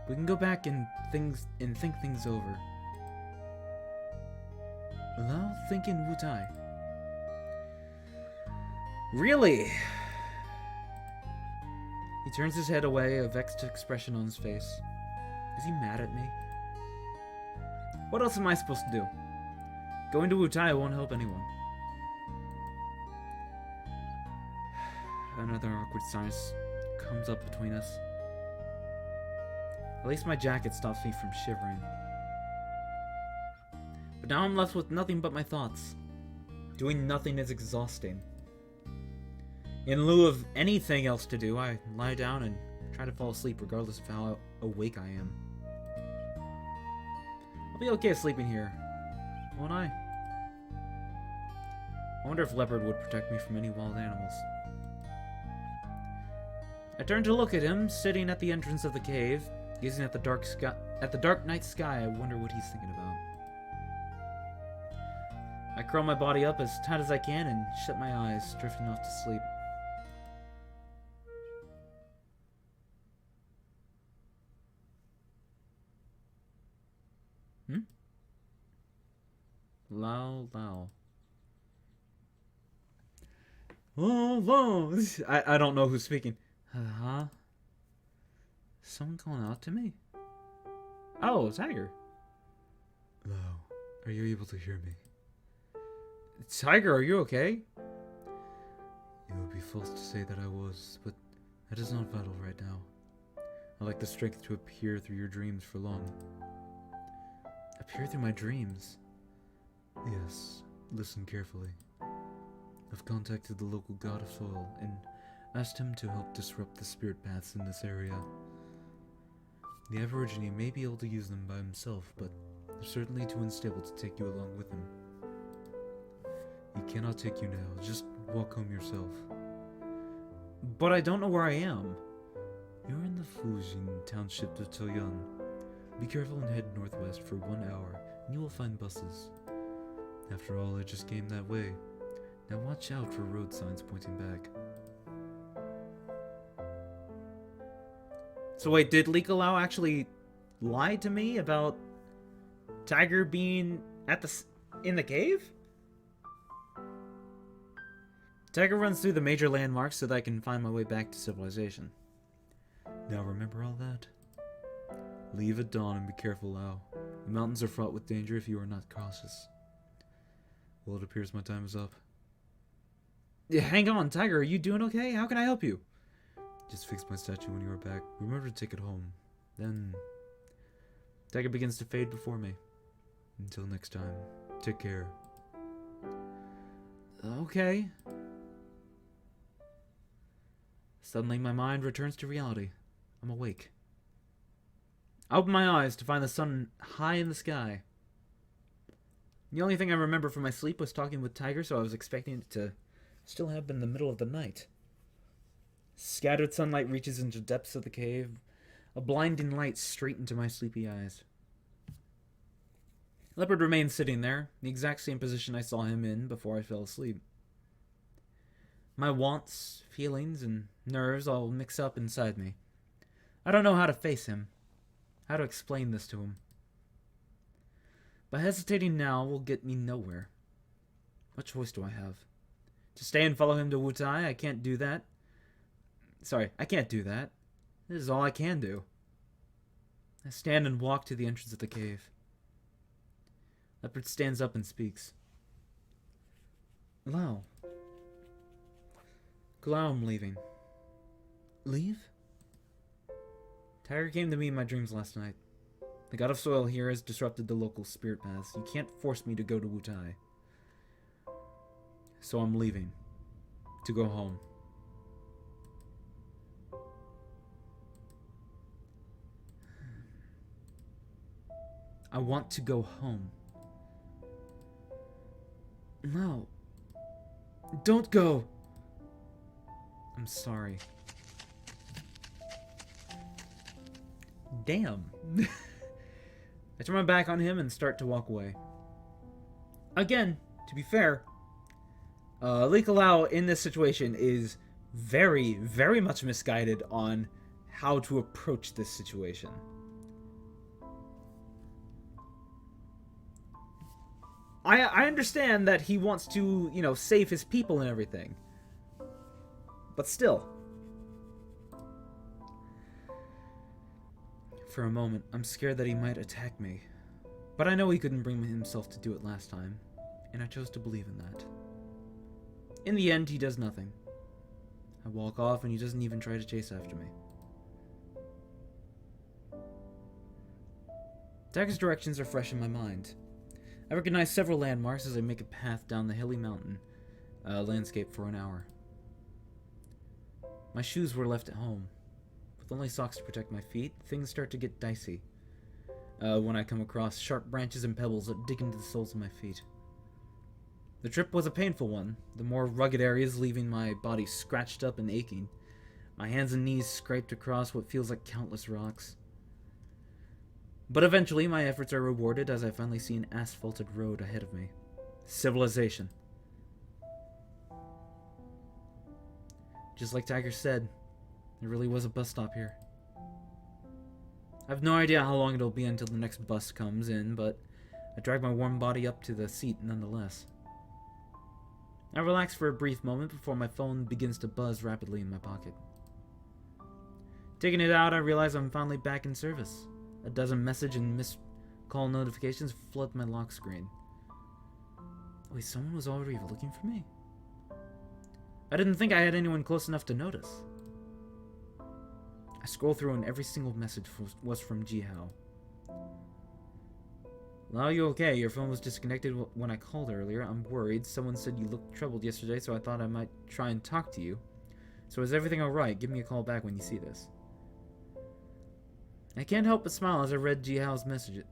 A: We can go back and think things over. Lao thinking Wutai. Really? He turns his head away, a vexed expression on his face. Is he mad at me? What else am I supposed to do? Going to Wutai won't help anyone. Another awkward silence comes up between us. At least my jacket stops me from shivering. But now I'm left with nothing but my thoughts. Doing nothing is exhausting. In lieu of anything else to do, I lie down and try to fall asleep regardless of how awake I am. I'll be okay sleeping here, won't I? I wonder if Leopard would protect me from any wild animals. I turn to look at him, sitting at the entrance of the cave, gazing at the dark night sky. I wonder what he's thinking about. I curl my body up as tight as I can and shut my eyes, drifting off to sleep. Lao. Oh. I don't know who's speaking. Huh? Someone calling out to me? Oh, Tiger.
B: Lao, are you able to hear me?
A: Tiger, are you okay?
B: It would be false to say that I was, but that is not vital right now. I lack the strength to appear through your dreams for long.
A: Appear through my dreams?
B: Yes, listen carefully. I've contacted the local god of soil and asked him to help disrupt the spirit paths in this area. The Aborigine may be able to use them by himself, but they're certainly too unstable to take you along with him. He cannot take you now, just walk home yourself.
A: But I don't know where I am.
B: You're in the Fujin township of Toyon. Be careful and head northwest for 1 hour, and you will find buses. After all, I just came that way. Now watch out for road signs pointing back.
A: So wait, did Likalao actually lie to me about Tiger being in the cave? Tiger runs through the major landmarks so that I can find my way back to civilization.
B: Now remember all that? Leave at dawn and be careful, Lao. The mountains are fraught with danger if you are not cautious. Well, it appears my time is up.
A: Yeah, hang on, Tiger, are you doing okay? How can I help you?
B: Just fix my statue when you are back. Remember to take it home. Then...
A: Tiger begins to fade before me.
B: Until next time, take care.
A: Okay. Suddenly my mind returns to reality. I'm awake. I open my eyes to find the sun high in the sky. The only thing I remember from my sleep was talking with Tiger, so I was expecting it to still have been the middle of the night. Scattered sunlight reaches into the depths of the cave, a blinding light straight into my sleepy eyes. Leopard remains sitting there, the exact same position I saw him in before I fell asleep. My wants, feelings, and nerves all mix up inside me. I don't know how to face him, how to explain this to him. But hesitating now will get me nowhere. What choice do I have? To stay and follow him to Wutai? I can't do that. I can't do that. This is all I can do. I stand and walk to the entrance of the cave. Leopard stands up and speaks. Lao. Lao, I'm leaving. Leave? Tiger came to me in my dreams last night. The god of soil here has disrupted the local spirit paths. You can't force me to go to Wutai. So I'm leaving. To go home. I want to go home. No. Don't go! I'm sorry. Damn. I turn my back on him and start to walk away. Again, to be fair, Lee Kalau in this situation is very, very much misguided on how to approach this situation. I understand that he wants to, save his people and everything. But still. For a moment, I'm scared that he might attack me. But I know he couldn't bring himself to do it last time, and I chose to believe in that. In the end, he does nothing. I walk off and he doesn't even try to chase after me. Tiger's directions are fresh in my mind. I recognize several landmarks as I make a path down the hilly mountain landscape for an hour. My shoes were left at home. With only socks to protect my feet, things start to get dicey when I come across sharp branches and pebbles that dig into the soles of my feet. The trip was a painful one, the more rugged areas leaving my body scratched up and aching, my hands and knees scraped across what feels like countless rocks. But eventually my efforts are rewarded as I finally see an asphalted road ahead of me. Civilization. Just like Tiger said, there really was a bus stop here. I have no idea how long it'll be until the next bus comes in, but I drag my warm body up to the seat nonetheless. I relax for a brief moment before my phone begins to buzz rapidly in my pocket. Taking it out, I realize I'm finally back in service. A dozen message and missed call notifications flood my lock screen. Wait, someone was already looking for me? I didn't think I had anyone close enough to notice. I scroll through and every single message was from Jihao. Lao, you okay? Your phone was disconnected when I called earlier. I'm worried. Someone said you looked troubled yesterday, so I thought I might try and talk to you. So is everything alright? Give me a call back when you see this. I can't help but smile as I read Jihao's messages.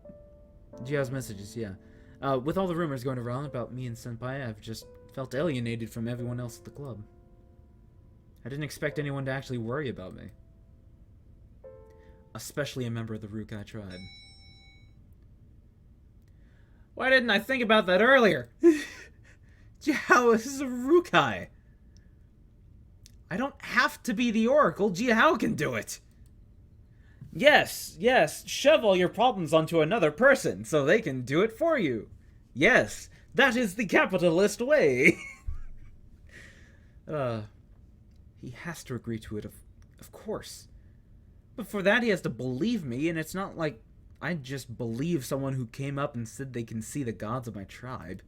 A: With all the rumors going around about me and Senpai, I've just felt alienated from everyone else at the club. I didn't expect anyone to actually worry about me. Especially a member of the Rukai tribe. Why didn't I think about that earlier? Jihao is a Rukai. I don't have to be the Oracle. Jihao can do it. Yes, shove all your problems onto another person so they can do it for you. Yes, that is the capitalist way. He has to agree to it, of course. But for that he has to believe me, and it's not like I just believe someone who came up and said they can see the gods of my tribe.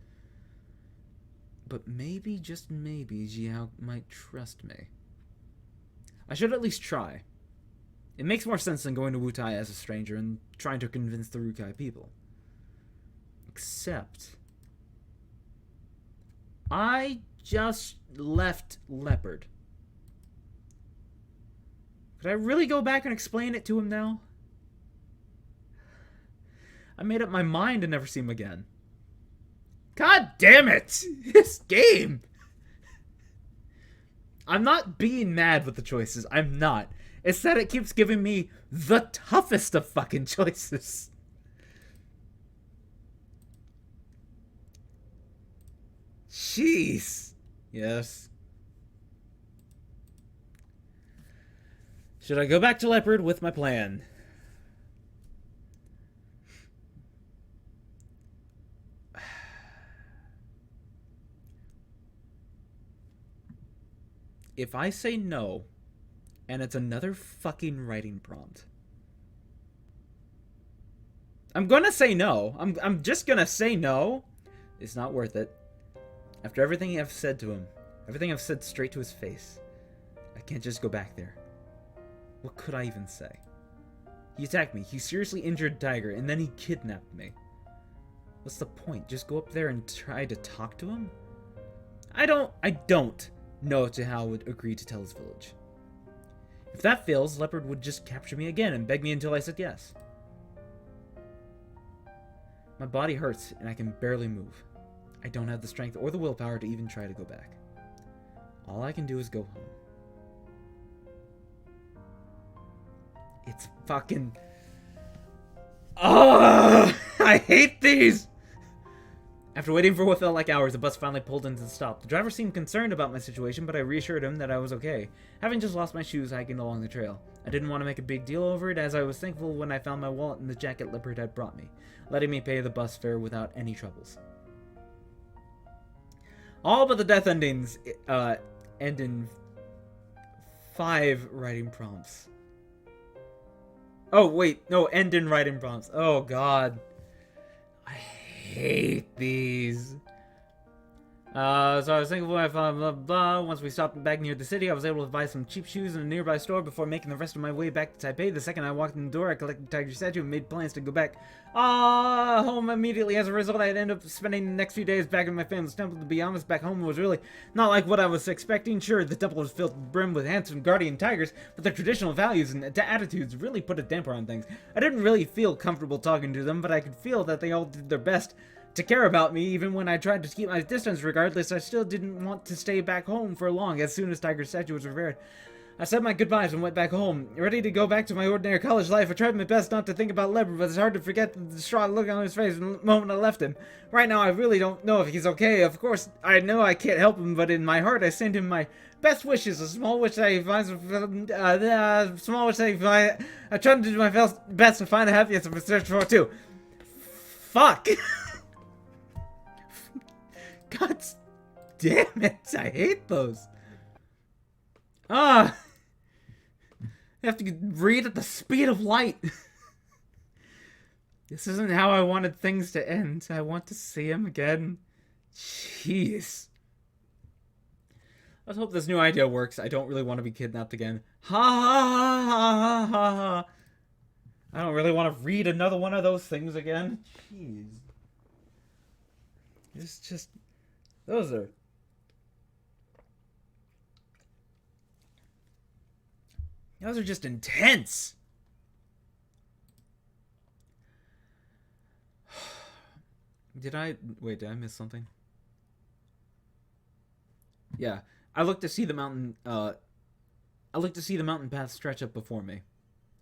A: But maybe, just maybe, Jiao might trust me. I should at least try. It makes more sense than going to Wutai as a stranger and trying to convince the Rukai people. Except... I just left Leopard. Could I really go back and explain it to him now? I made up my mind to never see him again. God damn it! This game! I'm not being mad with the choices. I'm not. It's that it keeps giving me the toughest of fucking choices. Jeez. Yes. Should I go back to Leopard with my plan? If I say no, and it's another fucking writing prompt, I'm gonna say no. I'm just gonna say no. It's not worth it. After everything I've said to him, everything I've said straight to his face, I can't just go back there. What could I even say? He attacked me, he seriously injured Tiger, and then he kidnapped me. What's the point? Just go up there and try to talk to him? I don't know to how would agree to tell his village. If that fails, Leopard would just capture me again and beg me until I said yes. My body hurts and I can barely move. I don't have the strength or the willpower to even try to go back. All I can do is go home. It's fucking... Oh, I hate these! After waiting for what felt like hours, the bus finally pulled into the stop. The driver seemed concerned about my situation, but I reassured him that I was okay, having just lost my shoes hiking along the trail. I didn't want to make a big deal over it, as I was thankful when I found my wallet in the jacket Leopard had brought me, letting me pay the bus fare without any troubles. All but the death endings end in 5 writing prompts. Oh, wait. No, end in writing prompts. Oh, God. I hate these. So I was thinking when I found blah, blah. Once we stopped back near the city, I was able to buy some cheap shoes in a nearby store before making the rest of my way back to Taipei. The second I walked in the door, I collected Tiger's statue and made plans to go back home immediately. As a result, I'd end up spending the next few days back in my family's temple. To be honest, back home was really not like what I was expecting. Sure, the temple was filled to the brim with handsome guardian tigers, but their traditional values and attitudes really put a damper on things. I didn't really feel comfortable talking to them, but I could feel that they all did their best to care about me. Even when I tried to keep my distance regardless, I still didn't want to stay back home for long. As soon as Tiger's statue was repaired, I said my goodbyes and went back home, ready to go back to my ordinary college life. I tried my best not to think about Leopard, but it's hard to forget the distraught look on his face the moment I left him. Right now, I really don't know if he's okay. Of course, I know I can't help him, but in my heart, I send him my best wishes. A small wish that he finds, I try to do my best to find the happiness of a search for too. Fuck. God damn it, I hate those. I have to read at the speed of light. This isn't how I wanted things to end. I want to see him again. Jeez. Let's hope this new idea works. I don't really want to be kidnapped again. Ha ha ha ha ha ha. I don't really want to read another one of those things again. Jeez. It's just... Those are just intense. Did I miss something? Yeah, I looked to see the mountain path stretch up before me.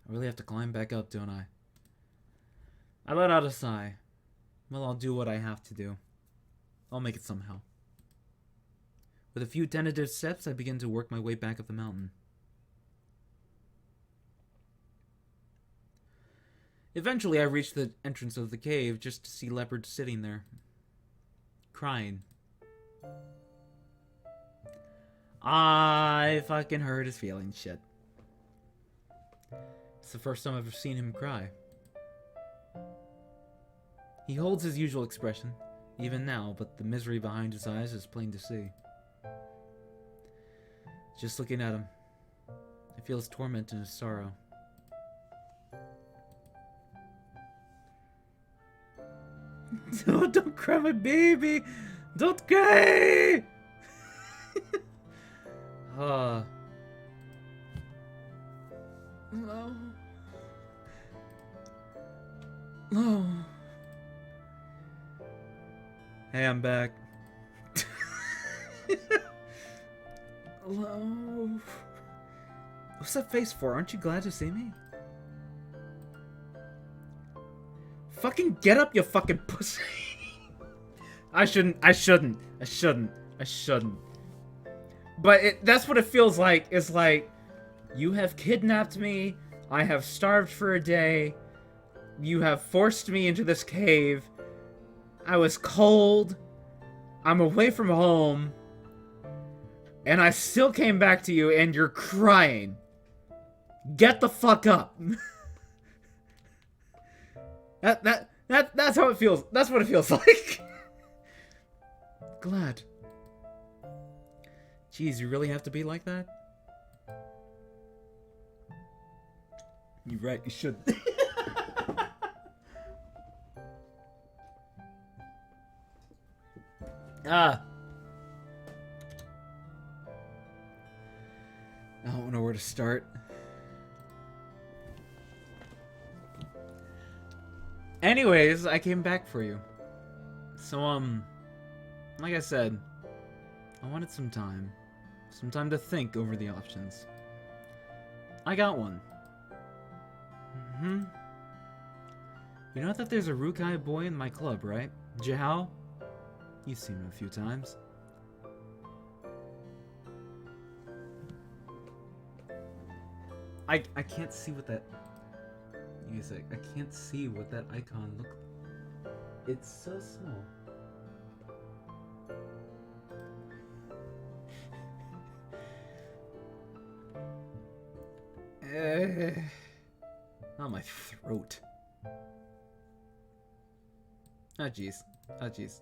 A: I really have to climb back up, don't I? I let out a sigh. Well, I'll do what I have to do. I'll make it somehow. With a few tentative steps, I begin to work my way back up the mountain. Eventually, I reach the entrance of the cave just to see Leopard sitting there, crying. I fucking hurt his feelings, shit. It's the first time I've ever seen him cry. He holds his usual expression, even now, but the misery behind his eyes is plain to see. Just looking at him, I feel his torment and his sorrow. No, don't cry, my baby! Don't cry! No. No. Hey, I'm back. Hello. What's that face for? Aren't you glad to see me? Fucking get up, you fucking pussy. I shouldn't. But that's what it feels like. It's like, you have kidnapped me. I have starved for a day. You have forced me into this cave. I was cold. I'm away from home. And I still came back to you and you're crying. Get the fuck up. That's how it feels. That's what it feels like. Glad. Jeez, you really have to be like that? You're right, you should. I don't know where to start. Anyways, I came back for you. So, like I said, I wanted some time. Some time to think over the options. I got one. You know that there's a Rukai boy in my club, right? Jihao? You've seen him a few times. I can't see what that... Music. I can't see what that icon looks like. It's so small. Oh, my throat. Oh, jeez. Oh, jeez.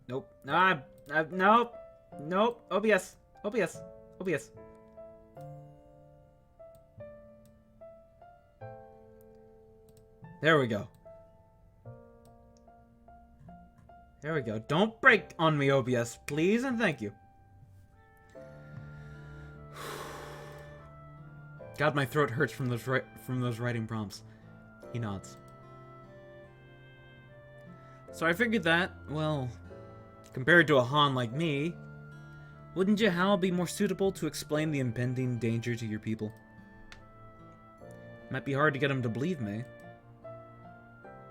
A: Nope. Nope. Nope. OBS. OBS. OBS. There we go. There we go. Don't break on me, OBS, please and thank you. God, my throat hurts from those writing prompts. He nods. So I figured that, well, compared to a Han like me, wouldn't Jihao be more suitable to explain the impending danger to your people? Might be hard to get him to believe me,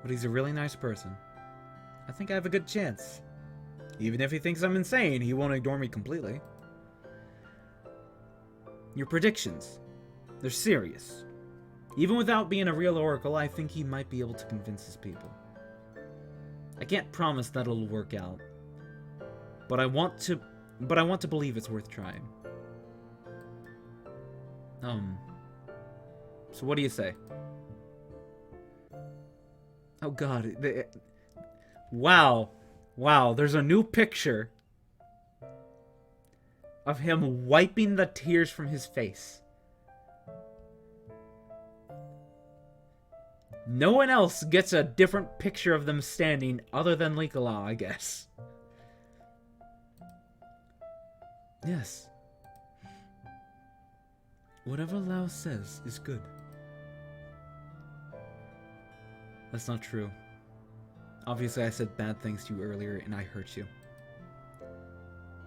A: but he's a really nice person. I think I have a good chance. Even if he thinks I'm insane, he won't ignore me completely. Your predictions. They're serious. Even without being a real oracle, I think he might be able to convince his people. I can't promise that it'll work out, but I want to believe it's worth trying. So what do you say? Oh god, wow, there's a new picture of him wiping the tears from his face. No one else gets a different picture of them standing other than Likala, I guess. Yes. Whatever Lao says is good. That's not true. Obviously, I said bad things to you earlier and I hurt you.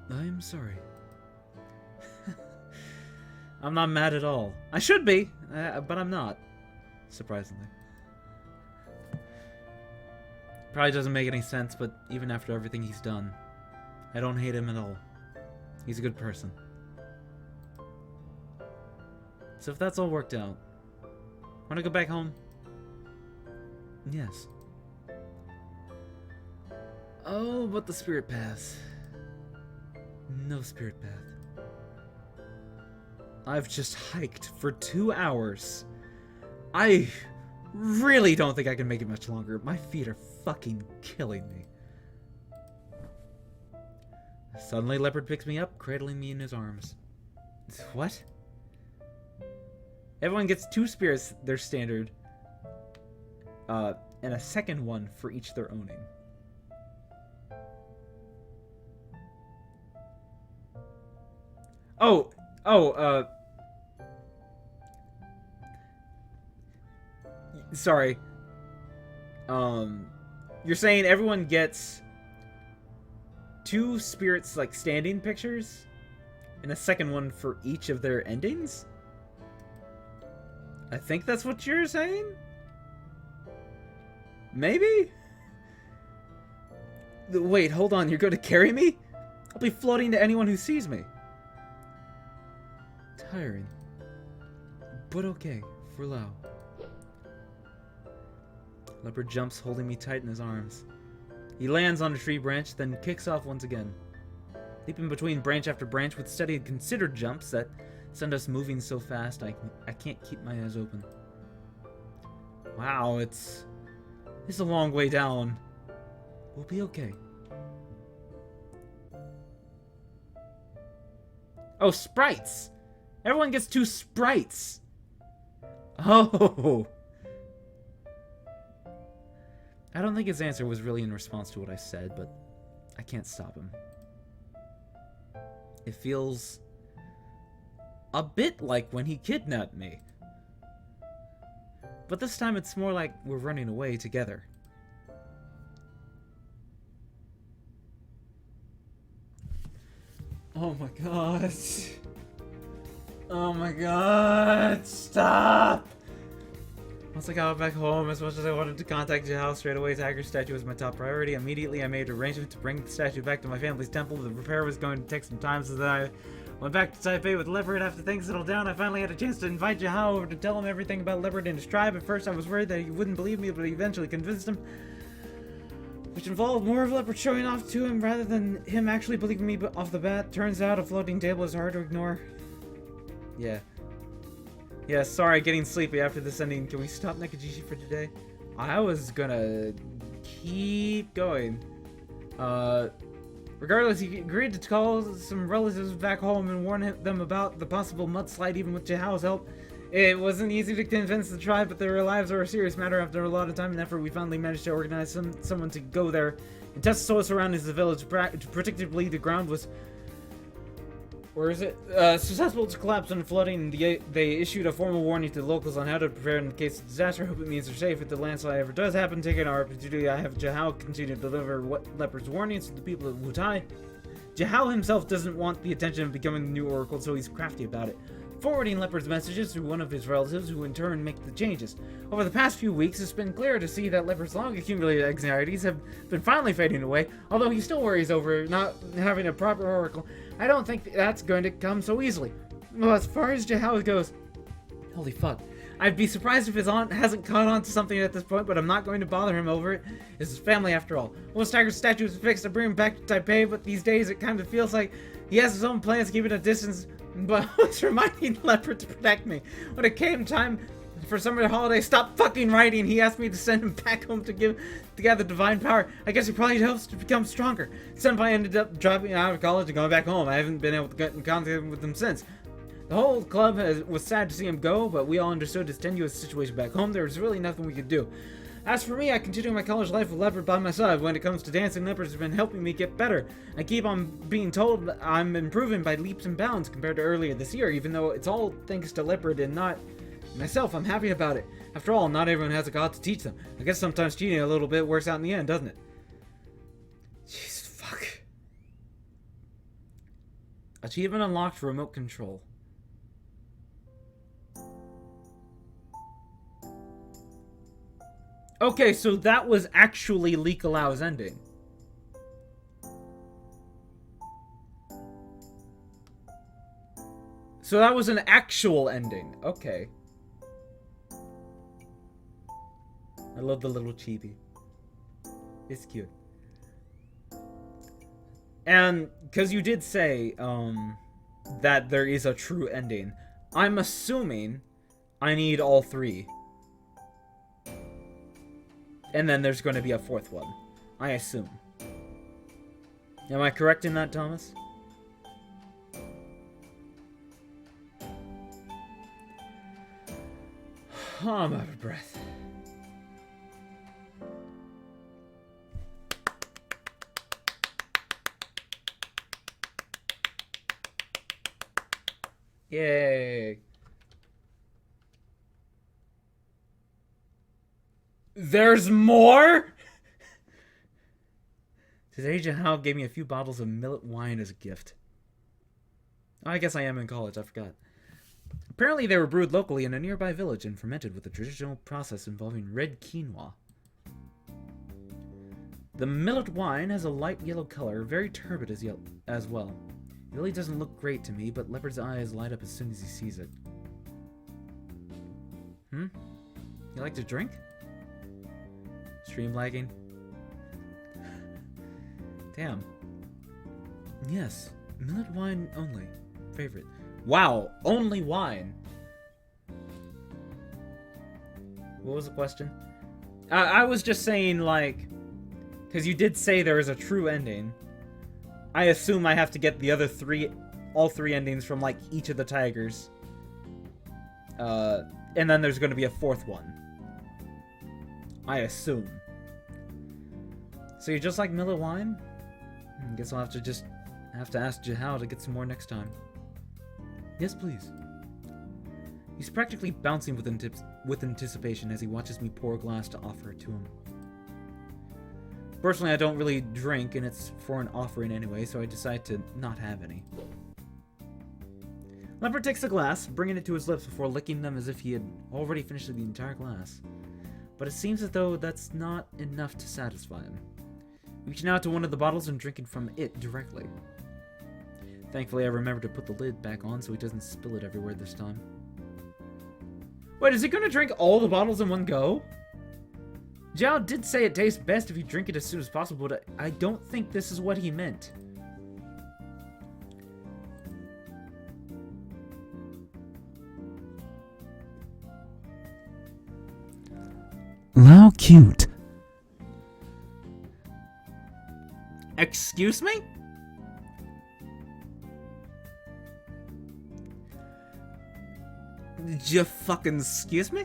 A: I'm sorry. I'm not mad at all. I should be, but I'm not. Surprisingly. Probably doesn't make any sense, but even after everything he's done, I don't hate him at all. He's a good person. So if that's all worked out, wanna go back home? Yes. Oh, but the spirit path. No spirit path. I've just hiked for 2 hours. I really don't think I can make it much longer. My feet are fucking killing me. Suddenly, Leopard picks me up, cradling me in his arms. What? Everyone gets 2 spirits, their standard. And a second one for each they're owning. Sorry. You're saying everyone gets 2 spirits, like, standing pictures? And a second one for each of their endings? I think that's what you're saying? Maybe? Wait, hold on, you're going to carry me? I'll be floating to anyone who sees me. Tiring. But okay, for Lao. Leopard jumps, holding me tight in his arms. He lands on a tree branch, then kicks off once again. Leaping between branch after branch with steady and considered jumps that send us moving so fast I can't keep my eyes open. Wow, it's a long way down. We'll be okay. Oh, sprites! Everyone gets 2 sprites! Oh! I don't think his answer was really in response to what I said, but I can't stop him. It feels a bit like when he kidnapped me. But this time it's more like we're running away together. Oh my god. Oh my god. Stop! Once I got back home, as much as I wanted to contact Jihao straight away, Tiger's statue was my top priority. Immediately, I made arrangements to bring the statue back to my family's temple. The repair was going to take some time, so then I went back to Taipei with Leopard. After things settled down, I finally had a chance to invite Jihao over to tell him everything about Leopard and his tribe. At first, I was worried that he wouldn't believe me, but I eventually convinced him, which involved more of Leopard showing off to him rather than him actually believing me off the bat. Turns out a floating table is hard to ignore. Yeah, sorry, getting sleepy after this ending. Can we stop Nekojishi for today? I was gonna keep going. Regardless, he agreed to call some relatives back home and warn them about the possible mudslide, even with Jihao's help. It wasn't easy to convince the tribe, but their lives are a serious matter. After a lot of time and effort, we finally managed to organize someone to go there and test the soil surroundings of the village. Predictably, the ground was... susceptible to collapse and flooding. They issued a formal warning to the locals on how to prepare in case of disaster. Hope it means they're safe if the landslide ever does happen. Taking our opportunity, I have Jihao continue to deliver Leopard's warnings to the people of Wutai. Jihao himself doesn't want the attention of becoming the new oracle, so he's crafty about it, forwarding Leopard's messages to one of his relatives, who in turn make the changes. Over the past few weeks, it's been clear to see that Leopard's long accumulated anxieties have been finally fading away, although he still worries over not having a proper oracle. I don't think that's going to come so easily. Well, as far as Jihao goes, holy fuck. I'd be surprised if his aunt hasn't caught on to something at this point, but I'm not going to bother him over it. It's his family after all. Once Tiger's statue is fixed, I bring him back to Taipei, but these days it kind of feels like he has his own plans to keep it a distance, but always reminding Leopard to protect me. When it came time for summer holiday, stop fucking writing. He asked me to send him back home to gather divine power. I guess he probably hopes to become stronger. Senpai ended up dropping out of college and going back home. I haven't been able to get in contact with him since. The whole club was sad to see him go, but we all understood his tenuous situation back home. There was really nothing we could do. As for me, I continue my college life with Leopard by my side. When it comes to dancing, Leopard has been helping me get better. I keep on being told I'm improving by leaps and bounds compared to earlier this year, even though it's all thanks to Leopard and not myself. I'm happy about it. After all, not everyone has a god to teach them. I guess sometimes cheating a little bit works out in the end, doesn't it? Jesus, fuck. Achievement unlocked, remote control. Okay, so that was actually Lee Kalau's ending. So that was an actual ending. Okay. I love the little chibi. It's cute. And because you did say that there is a true ending, I'm assuming I need all 3. And then there's going to be a 4th one. I assume. Am I correct in that, Thomas? Oh, I'm out of breath. Yay. There's more? Today, Jahal gave me a few bottles of millet wine as a gift. Oh, I guess I am in college, I forgot. Apparently, they were brewed locally in a nearby village and fermented with a traditional process involving red quinoa. The millet wine has a light yellow color, very turbid as well. It really doesn't look great to me, but Leopard's eyes light up as soon as he sees it. You like to drink? Stream lagging? Damn. Yes, millet wine only. Favorite. Wow, only wine. What was the question? I was just saying, like, because you did say there is a true ending. I assume I have to get the other all three endings from, like, each of the tigers. And then there's going to be a fourth one. I assume. So you just like millet wine? I guess I'll have to ask Jahal to get some more next time. Yes, please. He's practically bouncing with anticipation as he watches me pour a glass to offer it to him. Personally, I don't really drink, and it's for an offering anyway, so I decide to not have any. Leopard takes the glass, bringing it to his lips before licking them as if he had already finished the entire glass. But it seems as though that's not enough to satisfy him. Reaching out to one of the bottles and drinking from it directly. Thankfully, I remember to put the lid back on so he doesn't spill it everywhere this time. Wait, is he gonna drink all the bottles in one go? Zhao did say it tastes best if you drink it as soon as possible, but I don't think this is what he meant.
B: How cute.
A: Excuse me? Did you fucking excuse me?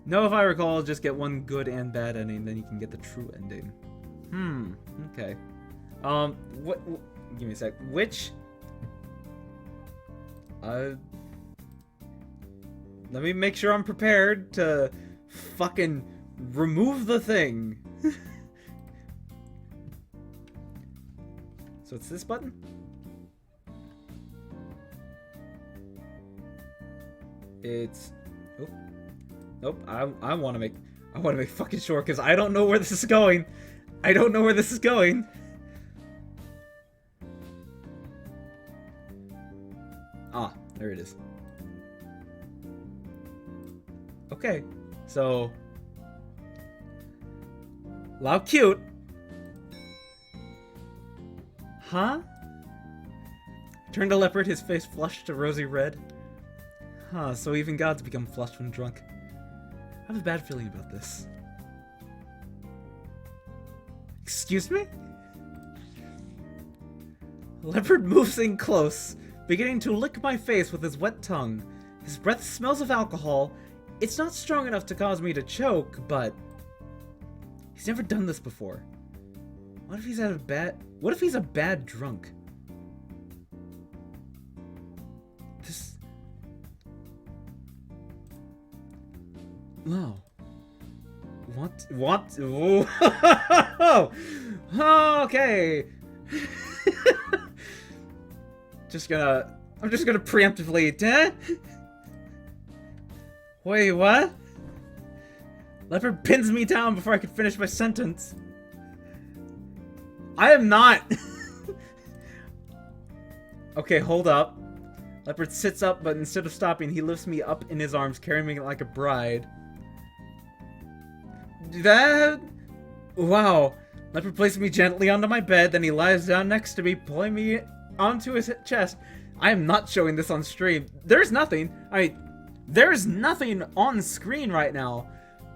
A: No, if I recall, just get one good and bad ending, then you can get the true ending. Okay. What give me a sec. Which... let me make sure I'm prepared to fucking remove the thing. So it's this button? It's... Oh. Nope, I want to make fucking sure, because I don't know where this is going. I don't know where this is going. Ah, there it is. Okay, so... Lao cute. Huh? Turned to Leopard, his face flushed to rosy red. Huh, so even gods become flushed when drunk. I have a bad feeling about this. Excuse me? Leopard moves in close, beginning to lick my face with his wet tongue. His breath smells of alcohol. It's not strong enough to cause me to choke, but... He's never done this before. What if he's a bad drunk? This... No. What? Ooh. Okay. I'm just gonna preemptively, Wait, what? Leopard pins me down before I can finish my sentence. I am not. Okay, hold up. Leopard sits up, but instead of stopping, he lifts me up in his arms, carrying me like a bride. Wow. Leopard places me gently onto my bed, then he lies down next to me, pulling me onto his chest. I am not showing this on stream. There's nothing on screen right now.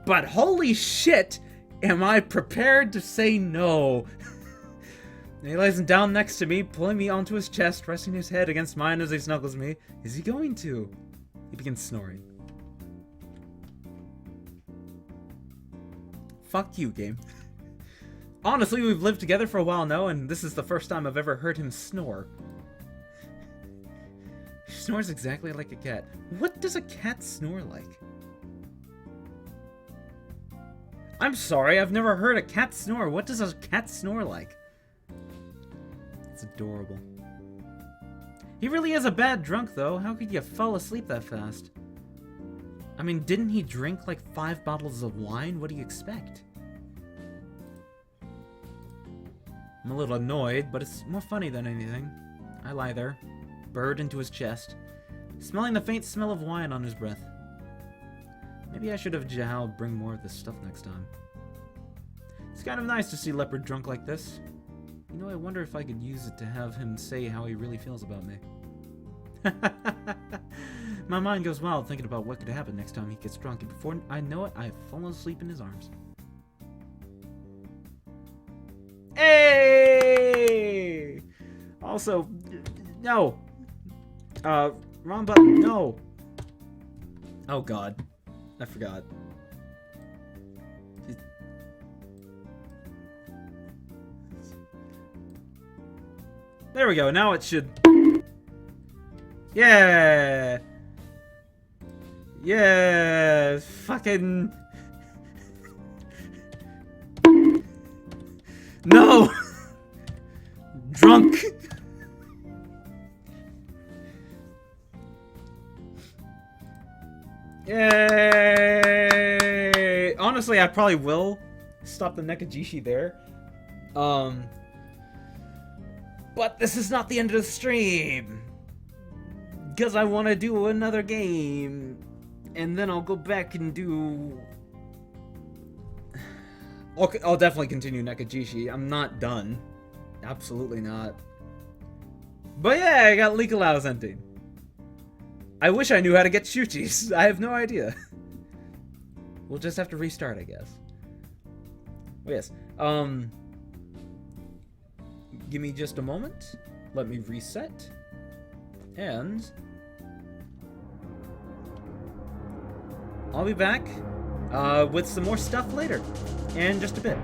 A: But holy shit, am I prepared to say no. He lays down next to me, pulling me onto his chest, resting his head against mine as he snuggles me. Is he going to? He begins snoring. Fuck you, game. Honestly, we've lived together for a while now, and this is the first time I've ever heard him snore. He snores exactly like a cat. What does a cat snore like? I'm sorry, I've never heard a cat snore. What does a cat snore like? It's adorable. He really is a bad drunk, though. How could you fall asleep that fast? I mean, didn't he drink like 5 bottles of wine? What do you expect? I'm a little annoyed, but it's more funny than anything. I lie there, burrowed into his chest, smelling the faint smell of wine on his breath. Maybe I should have Jao bring more of this stuff next time. It's kind of nice to see Leopard drunk like this. You know, I wonder if I could use it to have him say how he really feels about me. My mind goes wild thinking about what could happen next time he gets drunk, and before I know it, I've fallen asleep in his arms. Hey! Also, no. Wrong button, no. Oh god. I forgot. There we go, now it should... Yeah! Yeah! Fucking... No! Drunk! Yay! Honestly, I probably will stop the Nekojishi there. But this is not the end of the stream. Because I want to do another game. And then I'll go back and do... I'll definitely continue Nekojishi. I'm not done. Absolutely not. But yeah, I got Leak Allows ending. I wish I knew how to get Shuchis. I have no idea. We'll just have to restart, I guess. Oh, yes. Give me just a moment. Let me reset. And... I'll be back with some more stuff later. In just a bit.